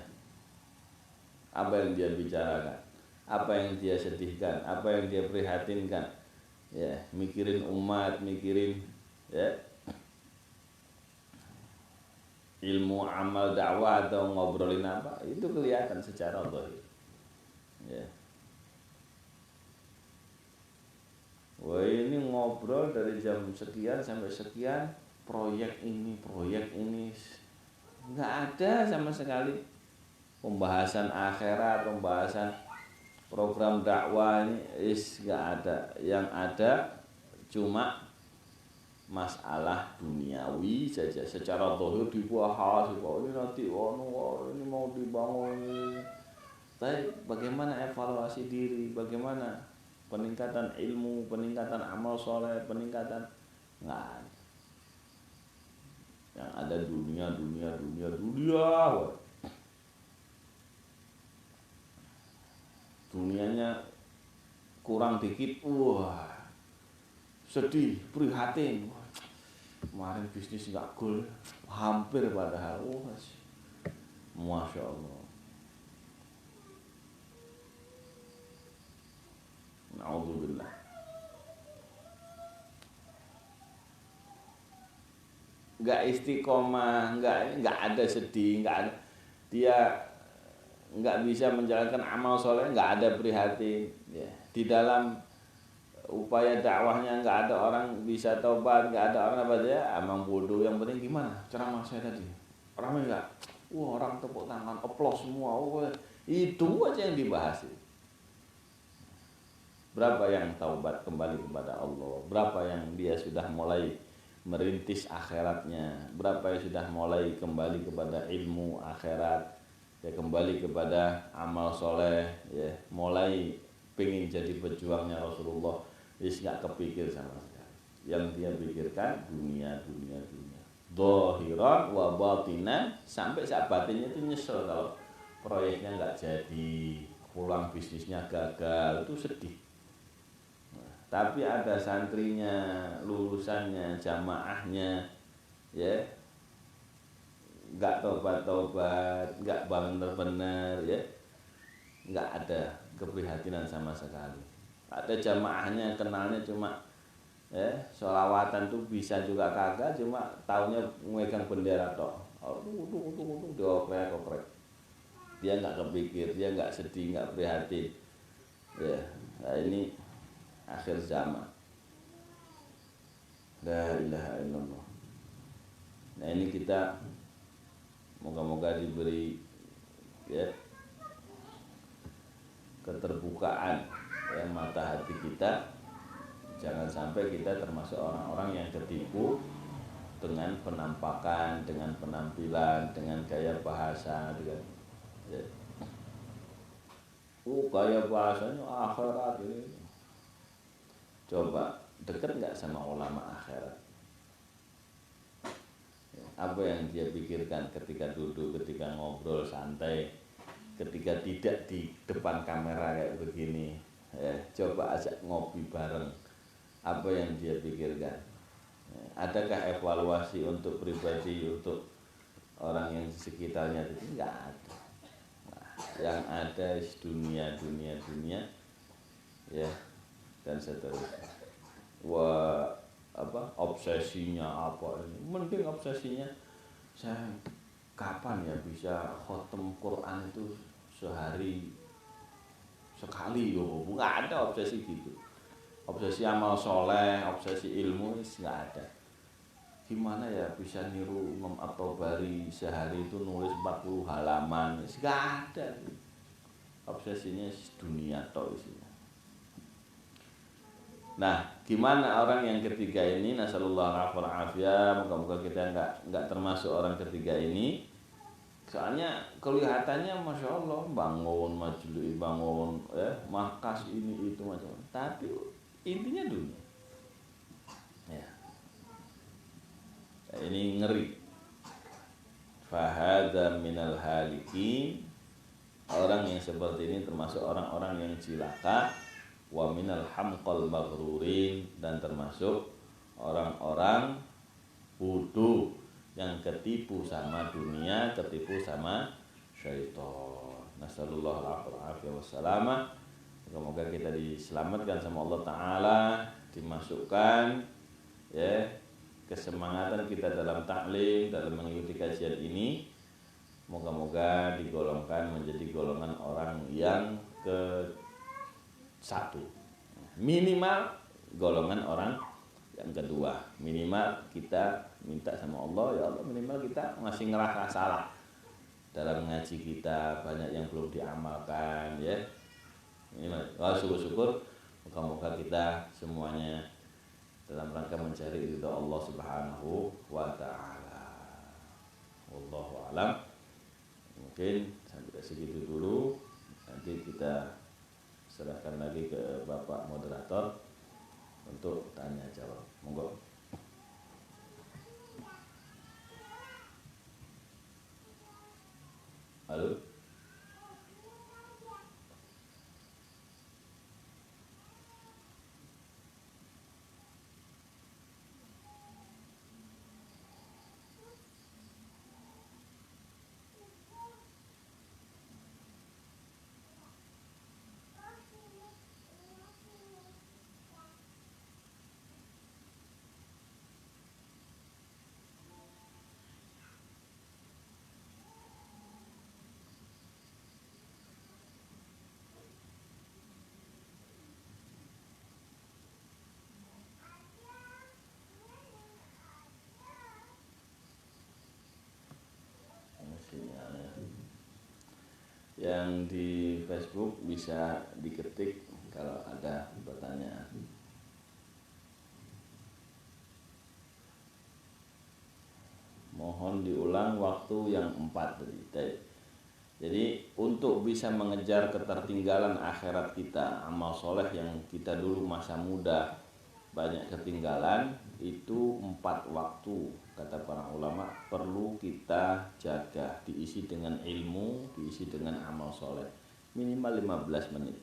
Apa yang dia bicarakan, apa yang dia sedihkan, apa yang dia prihatinkan, ya. Mikirin umat, mikirin, ya, ilmu amal dakwah atau ngobrolin apa, itu kelihatan secara zahir, ya. Wah ini ngobrol dari jam sekian sampai sekian, proyek ini, nggak ada sama sekali pembahasan akhirat, pembahasan program dakwah ini nggak ada. Yang ada cuma masalah duniawi saja. Secara zahir dibahas, ini nanti ini mau dibangun ini. Tapi bagaimana evaluasi diri, bagaimana peningkatan ilmu, peningkatan amal soleh, peningkatan nggak ada. Yang ada dunia. Dunianya kurang dikit, wah sedih, prihatin. Wah, kemarin bisnis nggak goal, hampir padahal, masya Allah. Na'udzubillah. Nggak istiqomah, nggak ada sedih, nggak ada. Dia nggak bisa menjalankan amal soleh, nggak ada prihatin. Ya. Di dalam upaya dakwahnya nggak ada orang bisa taubat, nggak ada orang apa aja, amang bodoh. Yang penting gimana ceramah saya tadi, ramai nggak? Wah orang tepuk tangan, applause semua. Itu aja yang dibahas. Berapa yang taubat kembali kepada Allah? Berapa yang dia sudah mulai merintis akhiratnya? Berapa yang sudah mulai kembali kepada ilmu akhirat? Ya kembali kepada amal soleh, ya mulai pengen jadi pejuangnya Rasulullah. Nggak kepikir sama sekali. Yang dia pikirkan dunia. Zahiran wa batinan, sampai saat batinnya itu nyesel kalau proyeknya nggak jadi, pulang bisnisnya gagal, itu sedih. Tapi ada santrinya, lulusannya, jamaahnya, ya nggak tobat, nggak benar-benar, ya nggak ada keprihatinan sama sekali. Ada jamaahnya kenalnya cuma sholawatan tuh bisa juga kagak, cuma taunya megang bendera toh. Dioprek. Dia nggak kepikir, dia nggak sedih, nggak prihatin. Ya, nah ini akhir zaman. La ilaha illallah. Nah ini kita moga-moga diberi ya keterbukaan ya mata hati kita. Jangan sampai kita termasuk orang-orang yang tertipu dengan penampakan, dengan penampilan, dengan gaya bahasa, dengan ya. Gaya bahasanya akhirat ini. Coba dekat nggak sama ulama akhirat? Apa yang dia pikirkan ketika duduk, ketika ngobrol santai, ketika tidak di depan kamera kayak begini? Ya, coba ajak ngopi bareng. Apa yang dia pikirkan? Adakah evaluasi untuk pribadi, untuk orang yang di sekitarnya? Itu nggak ada. Nah, yang ada dunia, ya dan seterusnya. Obsesinya apa ini? Mending obsesinya saya kapan ya bisa khotem Quran itu sehari sekali loh. Nggak ada obsesi gitu. Obsesi amal soleh, obsesi ilmu nggak ada. Gimana ya bisa niru Imam At-Tabari sehari itu nulis 40 halaman? Nggak ada. Obsesinya dunia toh isinya. Nah, gimana orang yang ketiga ini? Nasallallahu alaihi wasallam. Moga-moga kita nggak termasuk orang ketiga ini. Soalnya kelihatannya masya Allah bangun majlis, bangun markas ini itu macam. Tapi intinya dunia. Ya. Ini ngeri. Fahadha minal halikin. Orang yang seperti ini termasuk orang-orang yang cilaka. Wa minal hamqal maghrurin, dan termasuk orang-orang bodoh yang ketipu sama dunia, ketipu sama syaitan. Nasallallahu alaihi wasallam. Semoga kita diselamatkan sama Allah Ta'ala, dimasukkan ya kesemangatan kita dalam taklim, dalam mengikuti kajian ini. Moga-moga digolongkan menjadi golongan orang yang ke satu, minimal golongan orang yang kedua. Minimal kita minta sama Allah, ya Allah minimal kita masih ngerasa salah dalam ngaji kita, banyak yang belum diamalkan ya. Minimal kalau syukur-syukur moga-moga kita semuanya dalam rangka mencari ridha Allah Subhanahu wa taala. Wallahu alam. Mungkin sampai segitu dulu. Nanti kita serahkan lagi ke Bapak moderator untuk tanya jawab. Monggo. Halo. Sinyalnya. Yang di Facebook bisa diketik kalau ada pertanyaan. Mohon diulang waktu yang 4 tadi. Jadi untuk bisa mengejar ketertinggalan akhirat kita, amal soleh yang kita dulu masa muda banyak ketinggalan, itu 4 waktu kata para ulama perlu kita jaga, diisi dengan ilmu, diisi dengan amal soleh, minimal 15 menit.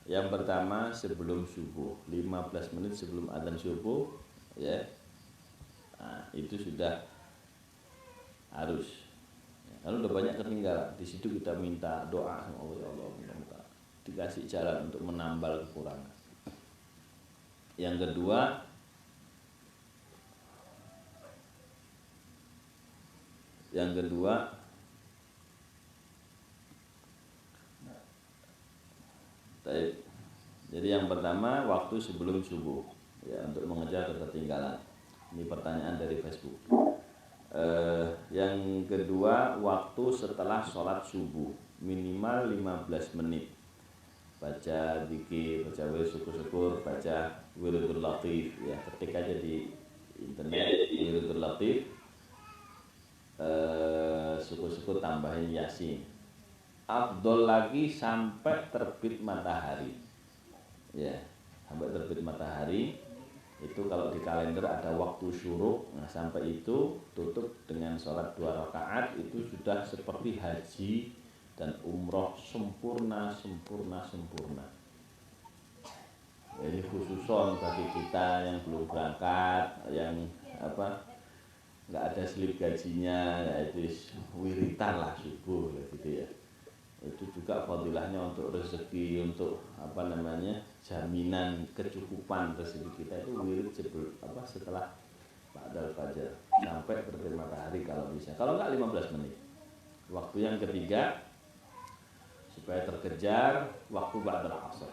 Yang pertama sebelum subuh, 15 menit sebelum adzan subuh ya. Nah, itu sudah harus. Kalau udah banyak ketinggalan, di situ kita minta doa sama Allah, ya Allah minta dikasih jalan untuk menambal kekurangan. Yang kedua jadi yang pertama waktu sebelum subuh ya, untuk mengejar ketertinggalan. Ini pertanyaan dari Facebook. Yang kedua waktu setelah sholat subuh, minimal 15 menit baca zikir, baca syukur-syukur, baca wiridul latif ya, ketik aja di internet wiridul latif, syukur-syukur tambahin yasin. Afdol lagi sampai terbit matahari ya, sampai terbit matahari. Itu kalau di kalender ada waktu syuruk. Nah sampai itu tutup dengan sholat 2 rakaat, itu sudah seperti haji dan umroh sempurna. Ini khususon bagi kita yang belum berangkat, yang nggak ada slip gajinya, yaitu wiritan lah subuh gitu ya. Itu juga fadilahnya untuk rezeki, untuk jaminan kecukupan rezeki kita itu wirid setelah ba'dal fajar sampai terbit matahari kalau bisa. Kalau enggak 15 menit. Waktu yang ketiga supaya terkejar waktu ba'dal asar.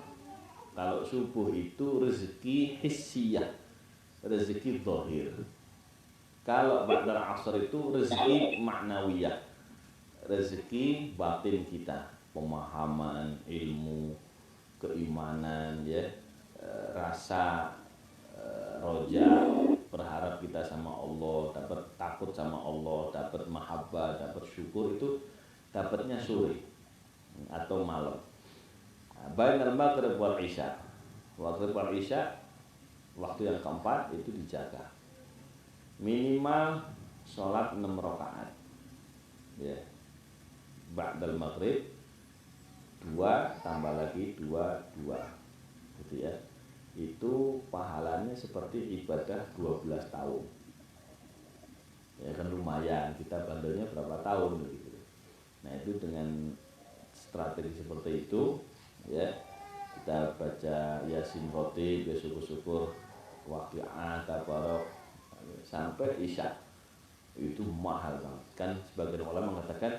Kalau subuh itu rezeki hissiyah, rezeki zahir. Kalau ba'dal asar itu rezeki maknawiyah, rezeki batin kita, pemahaman, ilmu, keimanan ya, rasa roja, berharap kita sama Allah, dapat takut sama Allah, dapat mahabbah, dapat syukur, itu dapatnya sore atau malam. Bainal maghrib wal isya, waktu wal isya, waktu yang keempat itu dijaga, minimal sholat 6 rakaat ya, ba'dal maghrib 2 tambah lagi 2 gitu ya. Itu pahalanya seperti ibadah 12 tahun ya kan, lumayan. Kita bandelnya berapa tahun gitu. Nah itu dengan strategi seperti itu ya, kita baca yasin roti, ya syukur-syukur, waqi'ah, tabarok sampai isya, itu mahal banget kan. Sebagian ulama mengatakan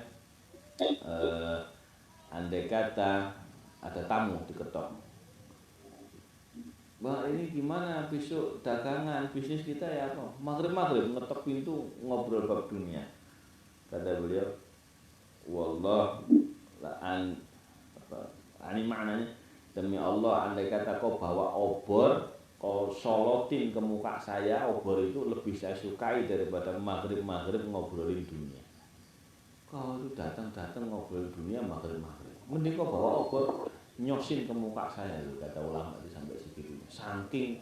andai kata ada tamu diketok, Bang ini gimana besok dagangan bisnis kita ya apa? Maghrib ngetok pintu ngobrol bab dunia. Kata beliau, wallah ini maknanya demi Allah andai kata kau bawa obor, kau solotin ke muka saya, obor itu lebih saya sukai daripada maghrib ngobrolin dunia. Kau itu datang ngobrol dunia maghrib. Mending kau bawa obor nyosin ke muka saya, kata ulama itu sampai segitu. Saking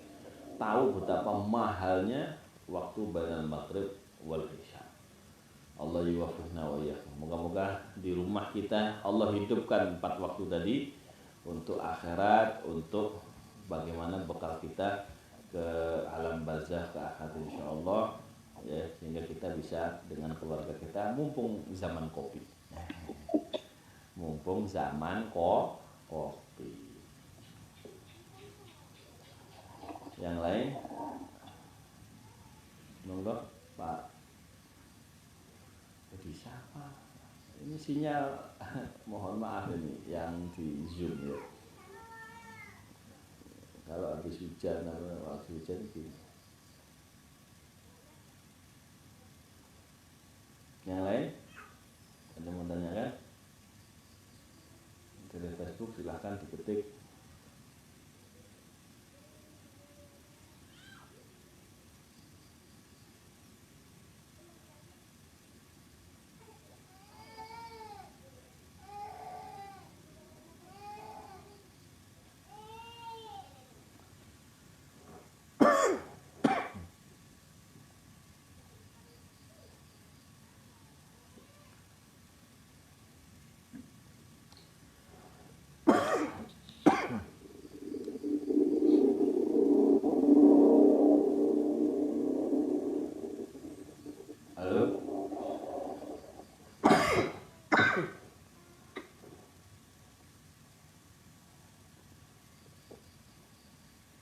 tahu betapa mahalnya waktu bainal maghrib wal isya. Allah yuwaffiqna wa iyyakum. Moga-moga di rumah kita Allah hidupkan 4 waktu tadi untuk akhirat, untuk bagaimana bekal kita ke alam barzakh, ke akhirat insyaallah ya, sehingga kita bisa dengan keluarga kita mumpung zaman kopi. Mumpung zaman kopi. Yang lain? Monggo, Pak. Jadi siapa? Ini sinyal mohon maaf ini yang di Zoom ya. Kalau habis hujan atau waktu hujan gini. Yang lain? Ada mau tanyakan? Dari Facebook silahkan diketik. Halo?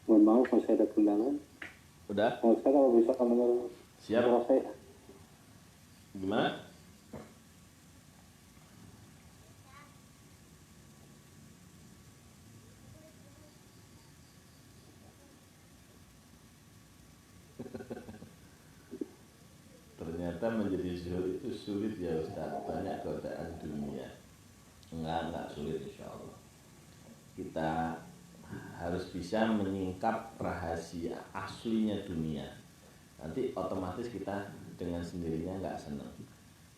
Mohon maaf masih ada kendala. Udah? Saya kalau bisa nomor Siap? saya. Gimana? Ternyata menjadi zuhud itu sulit ya Ustaz. Banyak godaan dunia. Enggak sulit insya Allah. Kita harus bisa menyingkap rahasia aslinya dunia. Nanti otomatis kita dengan sendirinya nggak senang.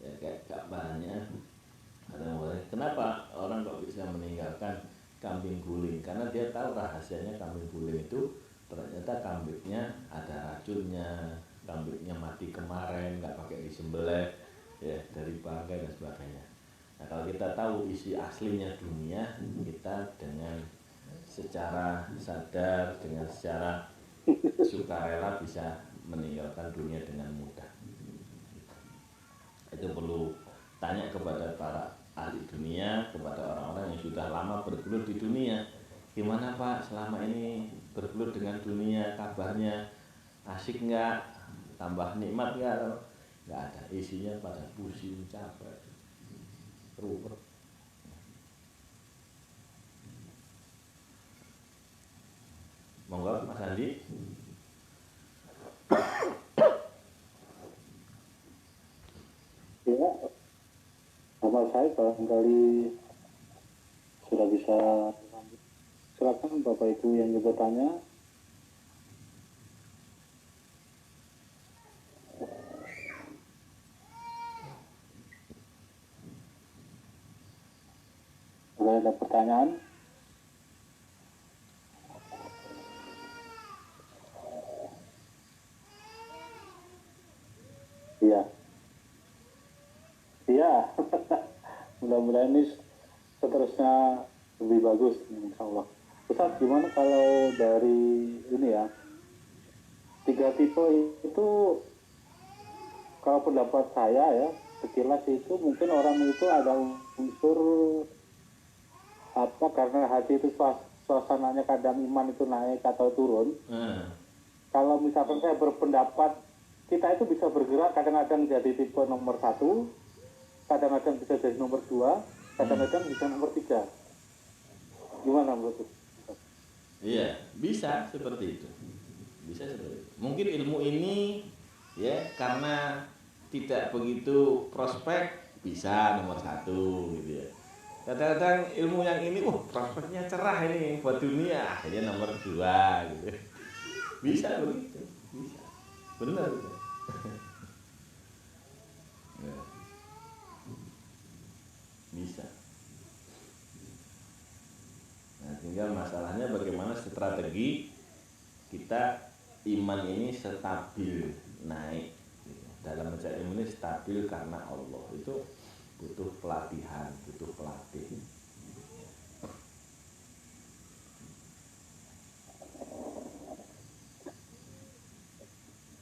Ya kayak kabarnya ada mulai. Kenapa orang kok bisa meninggalkan kambing guling? Karena dia tahu rahasianya kambing guling itu ternyata kambingnya ada racunnya, kambingnya mati kemarin nggak pakai disembelih ya dari bangkai dan sebagainya. Nah kalau kita tahu isi aslinya dunia, kita dengan secara sadar, dengan secara sukarela bisa meninggalkan dunia dengan mudah. Itu perlu tanya kepada para ahli dunia, kepada orang-orang yang sudah lama bergelut di dunia. Gimana Pak selama ini bergelut dengan dunia, kabarnya asik nggak, tambah nikmat nggak? Nggak ada, isinya pada pusing, capek, ruwet. Monggo Mas Andi. Ya, nama saya barangkali sudah bisa. Silakan Bapak Ibu yang juga tanya. Boleh ada pertanyaan? Iya. Iya. Mudah-mudahan ini seterusnya lebih bagus, insya Allah. Ustaz, gimana kalau dari ini ya, 3 tipe itu, kalau pendapat saya ya, sekilas itu mungkin orang itu ada unsur apa, karena hati itu suasananya kadang iman itu naik atau turun. Kalau misalkan saya berpendapat, kita itu bisa bergerak kadang-kadang jadi tipe nomor 1, kadang-kadang bisa jadi nomor 2, kadang-kadang bisa nomor 3. Gimana menurut itu? Iya, bisa seperti itu. Bisa seperti itu. Mungkin ilmu ini ya karena tidak begitu prospek bisa nomor satu gitu ya. Kadang-kadang ilmu yang ini, prospeknya cerah ini buat dunia, akhirnya nomor dua gitu. Bisa begitu, bisa. Benar. Ya, bisa. Nah, tinggal masalahnya bagaimana strategi kita iman ini stabil naik gitu. Dalam mencari ilmu ini stabil karena Allah itu butuh pelatihan, butuh pelatih.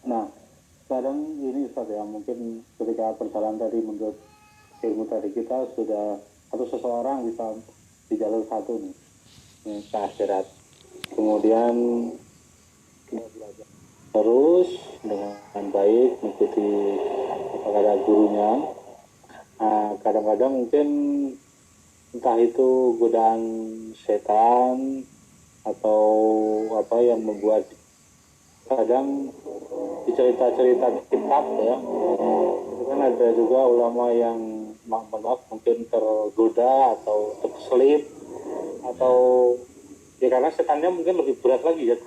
Nah, kadang ini Ustaz ya, mungkin ketika perjalanan tadi menurut ilmu tadi kita sudah atau seseorang bisa di jalur satu nih ke akhirat. Kemudian dia belajar terus dengan baik mengikuti apa kata gurunya. Nah, kadang-kadang mungkin entah itu godaan setan atau apa yang membuat kadang di cerita-cerita kitab ya itu kan ada juga ulama yang maaf mungkin tergoda atau terselip atau ya karena setannya mungkin lebih berat lagi ya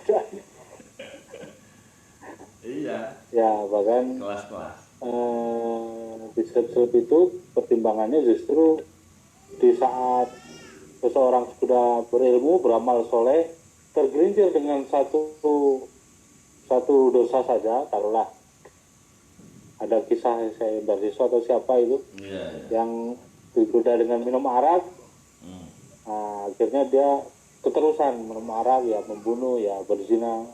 Iya, ya bahkan kelas-kelas. di selip itu pertimbangannya justru di saat seseorang sudah berilmu beramal soleh tergelincir dengan satu dosa saja, taruhlah ada kisah saya bersiswa atau siapa itu yang digoda dengan minum arak, nah, akhirnya dia keterusan minum arak ya membunuh ya berzina.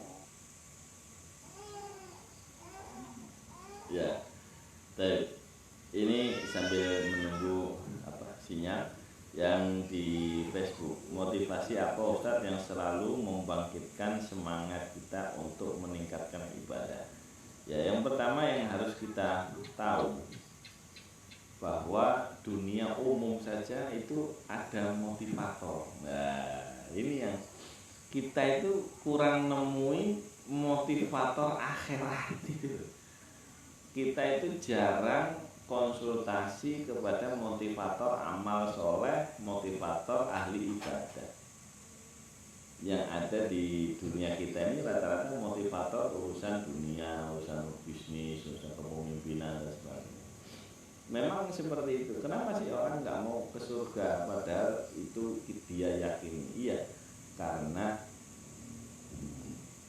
Ya, baik. Ini sambil menunggu sinyal yang di Facebook. Motivasi apa Ustadz yang selalu membangkitkan semangat kita untuk meningkatkan ibadah? Ya, yang pertama yang harus kita tahu bahwa dunia umum saja itu ada motivator. Nah, ini yang kita itu kurang nemuin motivator akhirat itu. Kita itu jarang konsultasi kepada motivator amal soleh, motivator ahli ibadah. Yang ada di dunia kita ini rata-rata motivator urusan dunia, urusan bisnis, urusan kepemimpinan dan sebagainya. Memang seperti itu. Kenapa sih orang nggak mau ke surga padahal itu dia yakin? Iya, karena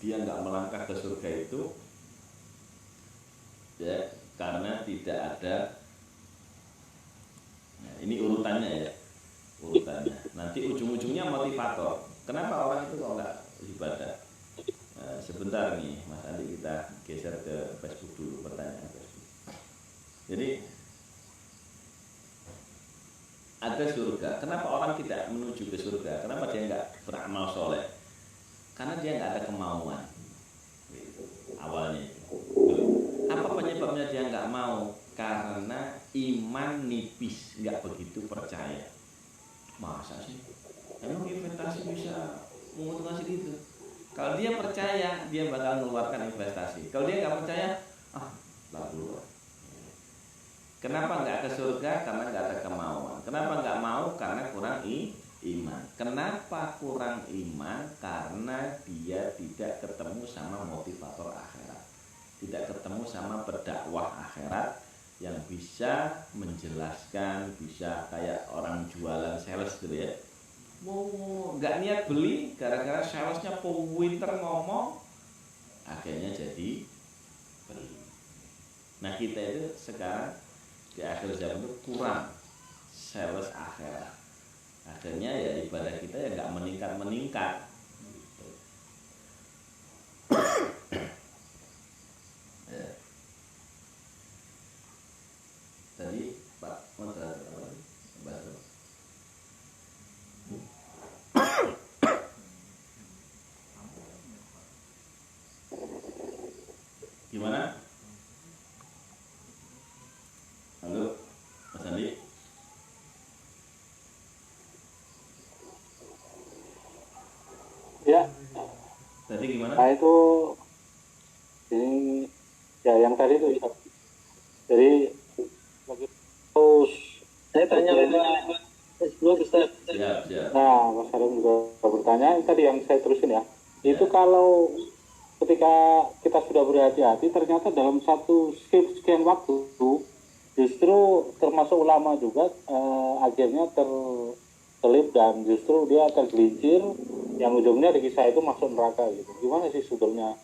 dia nggak melangkah ke surga itu ya karena tidak ada. Nah, ini urutannya ya, nanti ujung-ujungnya motivator. Kenapa orang itu kok nggak ibadah? Nah, sebentar nih Mas Andi, kita geser ke Facebook dulu, pertanyaan Facebook. Jadi ada surga, kenapa orang tidak menuju ke surga? Kenapa dia nggak beramal soleh? Karena dia nggak ada kemauan gitu, awalnya. Apa penyebabnya dia nggak mau? Karena iman nipis, nggak begitu percaya. Masa sih? Emang investasi bisa menguntungkan segitu? Kalau dia percaya, dia bakal mengeluarkan investasi. Kalau dia nggak percaya, lalu. Kenapa nggak ke surga? Karena nggak ada kemauan. Kenapa nggak mau? Karena kurang iman. Kenapa kurang iman? Karena dia tidak ketemu sama motivator akhirat, tidak ketemu sama pendakwah akhirat yang bisa menjelaskan, bisa kayak orang jualan sales gitu ya. Nggak niat beli, gara-gara salesnya pinter ngomong, akhirnya jadi beli. Nah kita itu sekarang di akhir zaman itu kurang sales akhirat, akhirnya ya ibadah kita ya nggak meningkat. Ya. Tadi Pak moderator apa? Gimana? Halo, Mas Andi. Tadi gimana? Nah itu ini ya yang tadi itu ya. Jadi terus Saya tanya lewat Facebook Ustaz. Siap. nah Mas Harum juga bertanya tadi yang saya terusin ya. Itu Ya. kalau ketika kita sudah berhati-hati ternyata dalam satu sekian waktu justru termasuk ulama juga akhirnya terselip dan justru dia tergelincir yang ujungnya di kisah itu masuk neraka gitu. Gimana sih sebetulnya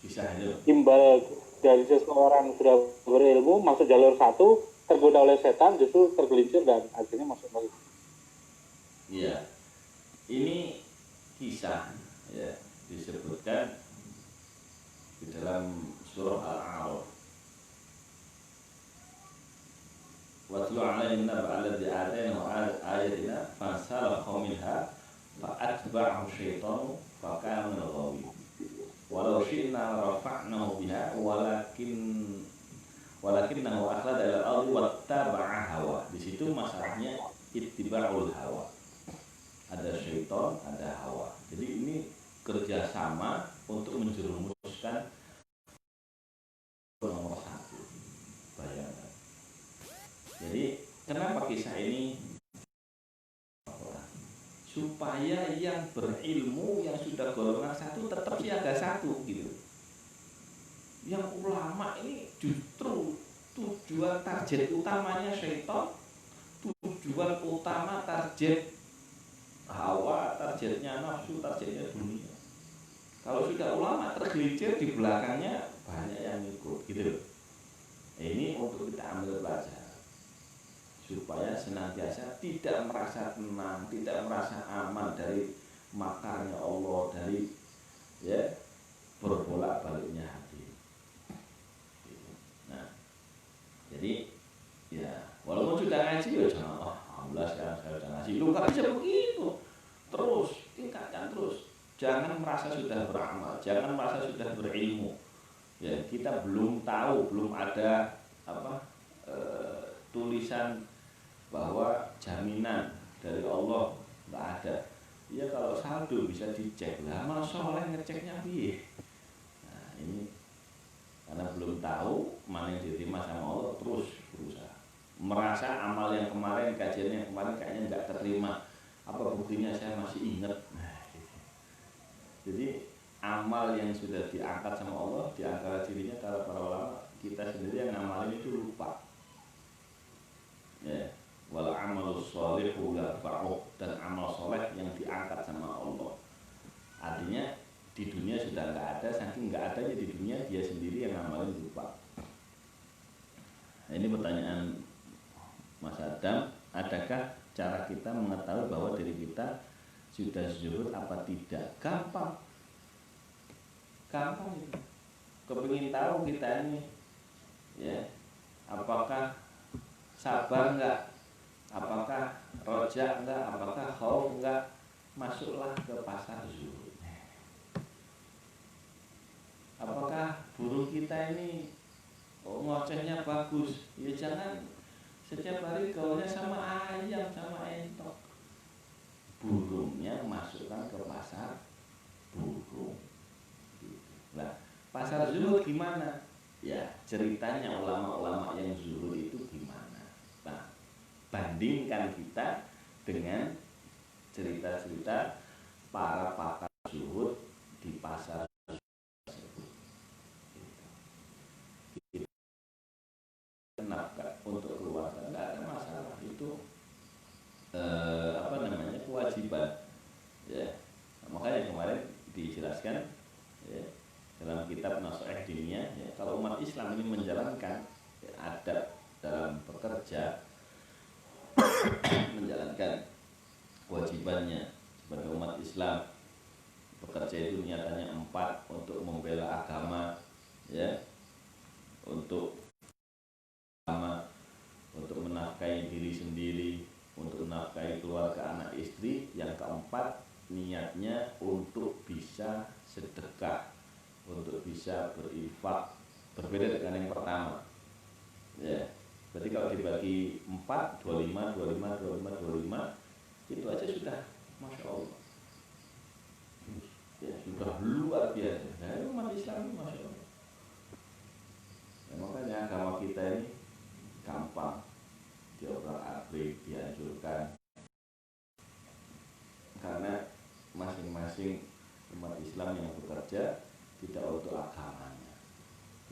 Kisahnya. imbal dari seseorang sudah berilmu masuk jalur satu tergoda oleh setan justru tergelincir dan akhirnya masuk neraka. Iya. Ini kisah ya disebutkan di dalam surah Al-A'raf. Watlu 'alaihim naba'al ladzi atainahu ayatina fansalakha minha fa'atba'ahu syaitanu fakana minal ghawin. Walau syi'na rafa'nahu biha walakinnahu akhlada ila al-ardi wattaba'a hawa. Di situ masalahnya ittiba'ul hawa. Ada syaitan, ada hawa. Jadi ini kerjasama untuk menjerumuskan nomor satu. Bayangkan. Jadi kenapa kisah ini? Supaya yang berilmu yang sudah golongan satu tetap siaga satu gitu. Yang ulama ini justru tujuan target utamanya syaitan, tujuan utama target hawa, targetnya nafsu, targetnya dunia. Kalau sudah ulama tergelincir di belakangnya banyak yang ikut gitu loh. Ini untuk kita ambil pelajaran supaya senantiasa tidak merasa tenang, tidak merasa aman dari makarnya Allah, dari ya berbolak-baliknya hati. Nah, jadi ya walaupun sudah ngaji ya jangan alhamdulillah sekarang saya sudah ngaji. Lu nggak bisa begitu. Terus tingkatkan terus. Jangan merasa sudah beramal, jangan merasa sudah berilmu. Ya, kita belum tahu, belum ada tulisan bahwa jaminan dari Allah nggak ada. Ya kalau saldo bisa dicek lah, amal soleh ngeceknya piye. Nah ini karena belum tahu mana yang diterima sama Allah terus berusaha. Merasa amal yang kemarin, kajian yang kemarin kayaknya nggak terima. Apa buktinya saya masih ingat. Nah, gitu. Jadi amal yang sudah diangkat sama Allah di antara dirinya kalau para ulama kita sendiri yang ngamalin itu lupa. Ya. Wal amalus sholihu yarfa'uh, dan amal soleh yang diangkat sama Allah. Artinya di dunia sudah nggak ada, saking nggak adanya di dunia dia sendiri yang ngamalin lupa. Nah, ini pertanyaan Mas Adam, adakah cara kita mengetahui bahwa diri kita sudah zuhud apa tidak? Gampang itu. Kepingin tahu kita ini ya, apakah sabar enggak, apakah rojak enggak, apakah khauf enggak, masuklah ke pasar zuhud. Apakah burung kita ini ngocehnya bagus? Ya jangan setiap hari gaulnya sama ayam, sama entok. Burungnya masukkan ke pasar burung. Nah, pasar zuhud gimana? Ya, ceritanya ulama-ulama yang zuhud itu gimana? Nah, bandingkan kita dengan cerita-cerita para pakar zuhud di pasar tersebut. Nafkah untuk keluarga nggak ada masalah, itu kewajiban. Ya, makanya kemarin dijelaskan ya, dalam kitab Nasihat Diniyah ya, kalau umat Islam ini menjalankan ya, adab dalam bekerja, menjalankan kewajibannya sebagai umat Islam. Bekerja itu niatannya 4, untuk membela agama ya, untuk menafkahi diri sendiri, untuk menafkahi keluarga, anak istri. Yang keempat, niatnya untuk bisa sedekah, untuk bisa berinfak. Berbeda dengan yang pertama ya. Berarti kalau dibagi 4, 25, 25, 25, 25, itu aja sudah Masya Allah ya, sudah sudah luar biasa. Nah, umat Islam itu Masya Allah. Ya, makanya agama kita ini gampang diobrak-abrik, dihancurkan, karena masing-masing umat Islam yang bekerja tidak untuk agamanya,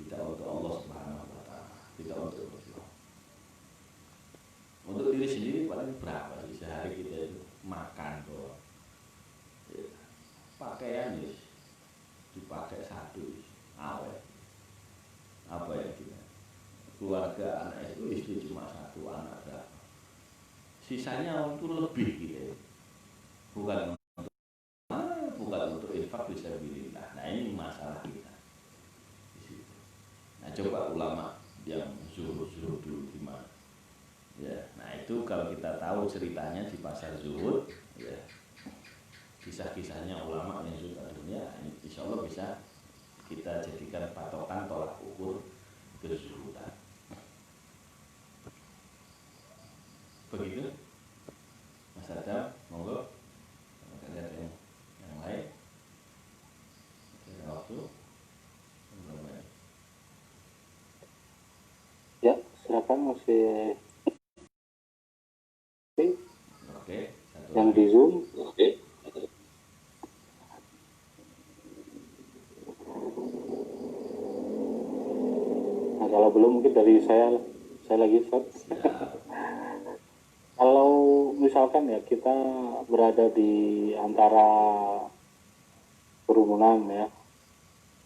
tidak untuk Allah Subhanahu wa Ta'ala, tidak untuk Rasulullah. Untuk diri sendiri paling berapa sih sehari kita itu makan doang, ya, pakaian ya dipakai satu, awet, apa ya kita, keluarga anak itu istri cuma satu, anak berapa, sisanya untuk lebih gitu, bukan untuk infak fisabilillah. Nah ini masalah kita di situ. Nah coba ulama yang zuhud dulu gimana? Ya, nah itu kalau kita tahu ceritanya di pasar zuhud, ya, kisah-kisahnya ulama yang zuhud dunia, ini insya Allah bisa kita jadikan patokan tolak ukur kezuhudan. Begitu, Mas Adam, monggo. Lihat yang lain. Waktu. Ya, silakan masih. Oke. Yang di Zoom. Oke. Nah, kalau belum mungkin dari saya lagi Ustaz. Kalau misalkan ya kita berada di antara kerumunan ya,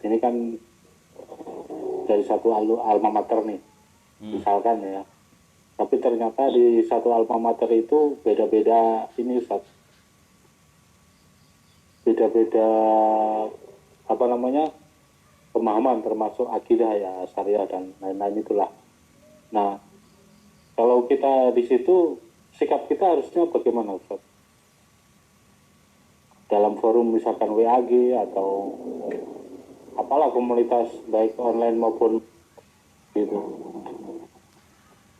ini kan dari satu alma mater nih, misalkan ya, tapi ternyata di satu alma mater itu beda-beda ini Ustaz, beda-beda apa namanya pemahaman termasuk akidah ya, syariah dan lain-lain itulah. Nah, kalau kita di situ sikap kita harusnya bagaimana Ustaz? Dalam forum misalkan WAG atau apalah komunitas baik online maupun gitu.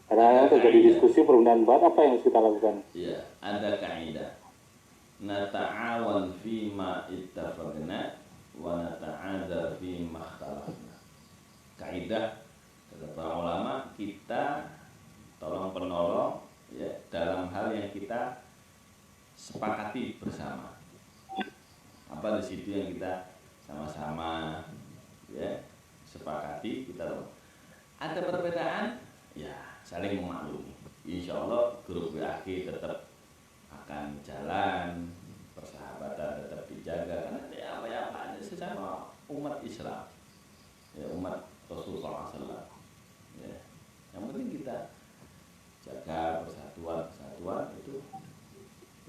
Karena terjadi diskusi perundaan bahan apa yang harus kita lakukan? Iya, ada kaidah. Nata'awan fima ittafaqna wa nata'adzar fima ikhtalafna. Kaidah kata para ulama, kita tolong penolong ya dalam hal yang kita sepakati bersama. Apa di situ yang kita sama-sama ya sepakati, kita tahu. Ada perbedaan ya saling memaklumi. Insya Allah grup WAG tetap akan jalan, persahabatan tetap dijaga karena ya apa ada sesama umat Islam ya, umat Rasulullah SAW ya. Yang penting kita jaga persatuan itu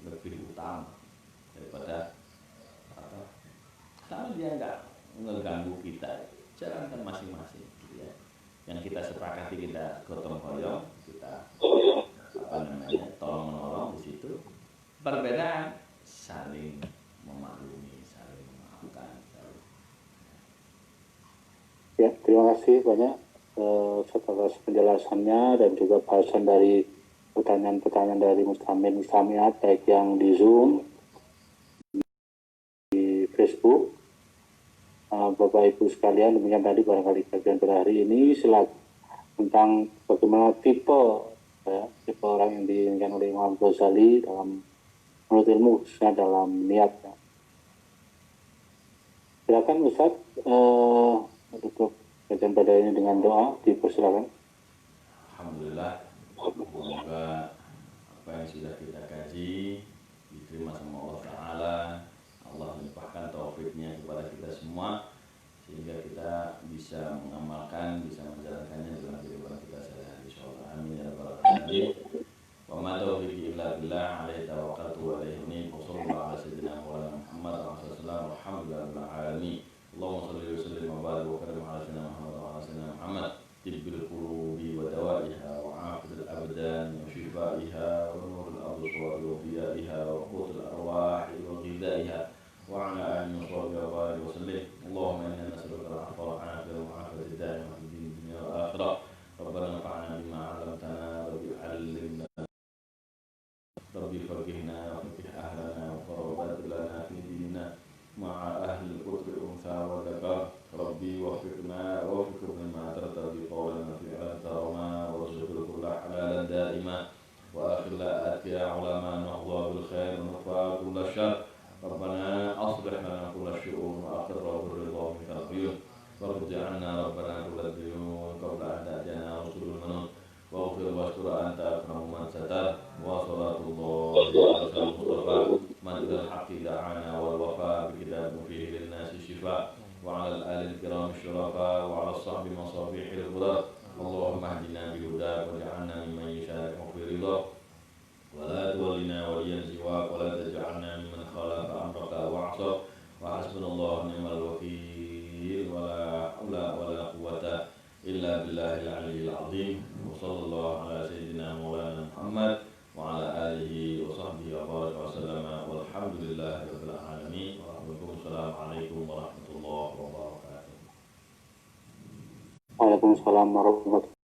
lebih utama daripada apa, kalau dia nggak ngeganggu kita, jalankan masing-masing gitu ya. Yang kita sepakati kita gotong royong, kita apa namanya tolong menolong di situ. Perbedaan saling memaklumi, saling memaafkan. Ya, terima kasih banyak atas penjelasannya dan juga bahasan dari pertanyaan-pertanyaan dari Muslimin Muslimat baik yang di Zoom, di Facebook. Bapak Ibu sekalian, demikian tadi barangkali kajian pada hari ini tentang bagaimana tipe orang yang diinginkan oleh Imam Ghazali dalam menurut ilmu, khususnya dalam niat. Silakan Ustaz tutup kajian pada ini dengan doa, dipersilakan. Alhamdulillah, semoga apa yang sudah kita kaji diterima sama Allah Ta'ala. Allah limpahkan taufiknya kepada kita semua sehingga kita bisa mengamalkan, bisa menjalankannya dalam kehidupan kita sehari-hari. Insyaallah. Amin ya rabbal alamin. Wa ma taufiqi illa billah, alaihi tawakkaltu wa alaihi unib. Wassallallahu ala sayyidina Muhammad wa ala sallam walhamdulillahi rabbil alamin. Allahumma shalli wa sallim wa barik wa karim ala sayyidina Muhammad wa ala sayyidina Muhammad. Tibbil qulubi wa dawaiha wa aqidil abdan wa shifaiha wa nurul absar wa diyaiha wa qutul arwah wa ghidaiha وعلى آله وصحبه وسلم. اللهم إنا نسألك العفو والعافية والعافية الدائمة في الدين الدنيا والآخرة. ربنا انفعنا بما علمتنا، ربي علمنا، ربي فقهنا وفقه أهلنا وفربات لنا في ديننا مع أهل القرآن كل شر ربنا أصلح لنا كل شؤون وأقر بالرضا منك القيوم واقض عنا ربنا كل الديون قبل أن تأتينا رسل المنون واغفر واستر أنت أكرم من ستر وصلاة الله على المصطفى من إلى الحق دعانا والوفاء بكتاب فيه للناس شفاء وعلى الآل الكرام الشرفاء وعلى الصحب مصابيح الهدى اللهم اهدنا بهداك واجعلنا ممن يشارك في رضاك ولا تولنا وليا سواك ولا تجعلنا ممن خالف أمرك وعصاك وحسبنا الله ونعم الوكيل ولا حول ولا قوة إلا بالله العلي العظيم وصلى الله على سيدنا مولانا محمد وعلى آله وصحبه وبارك وسلم والحمد لله رب العالمين والسلام عليكم ورحمة الله وبركاته. Waalaikumsalam warahmatullahi wabarakatuh.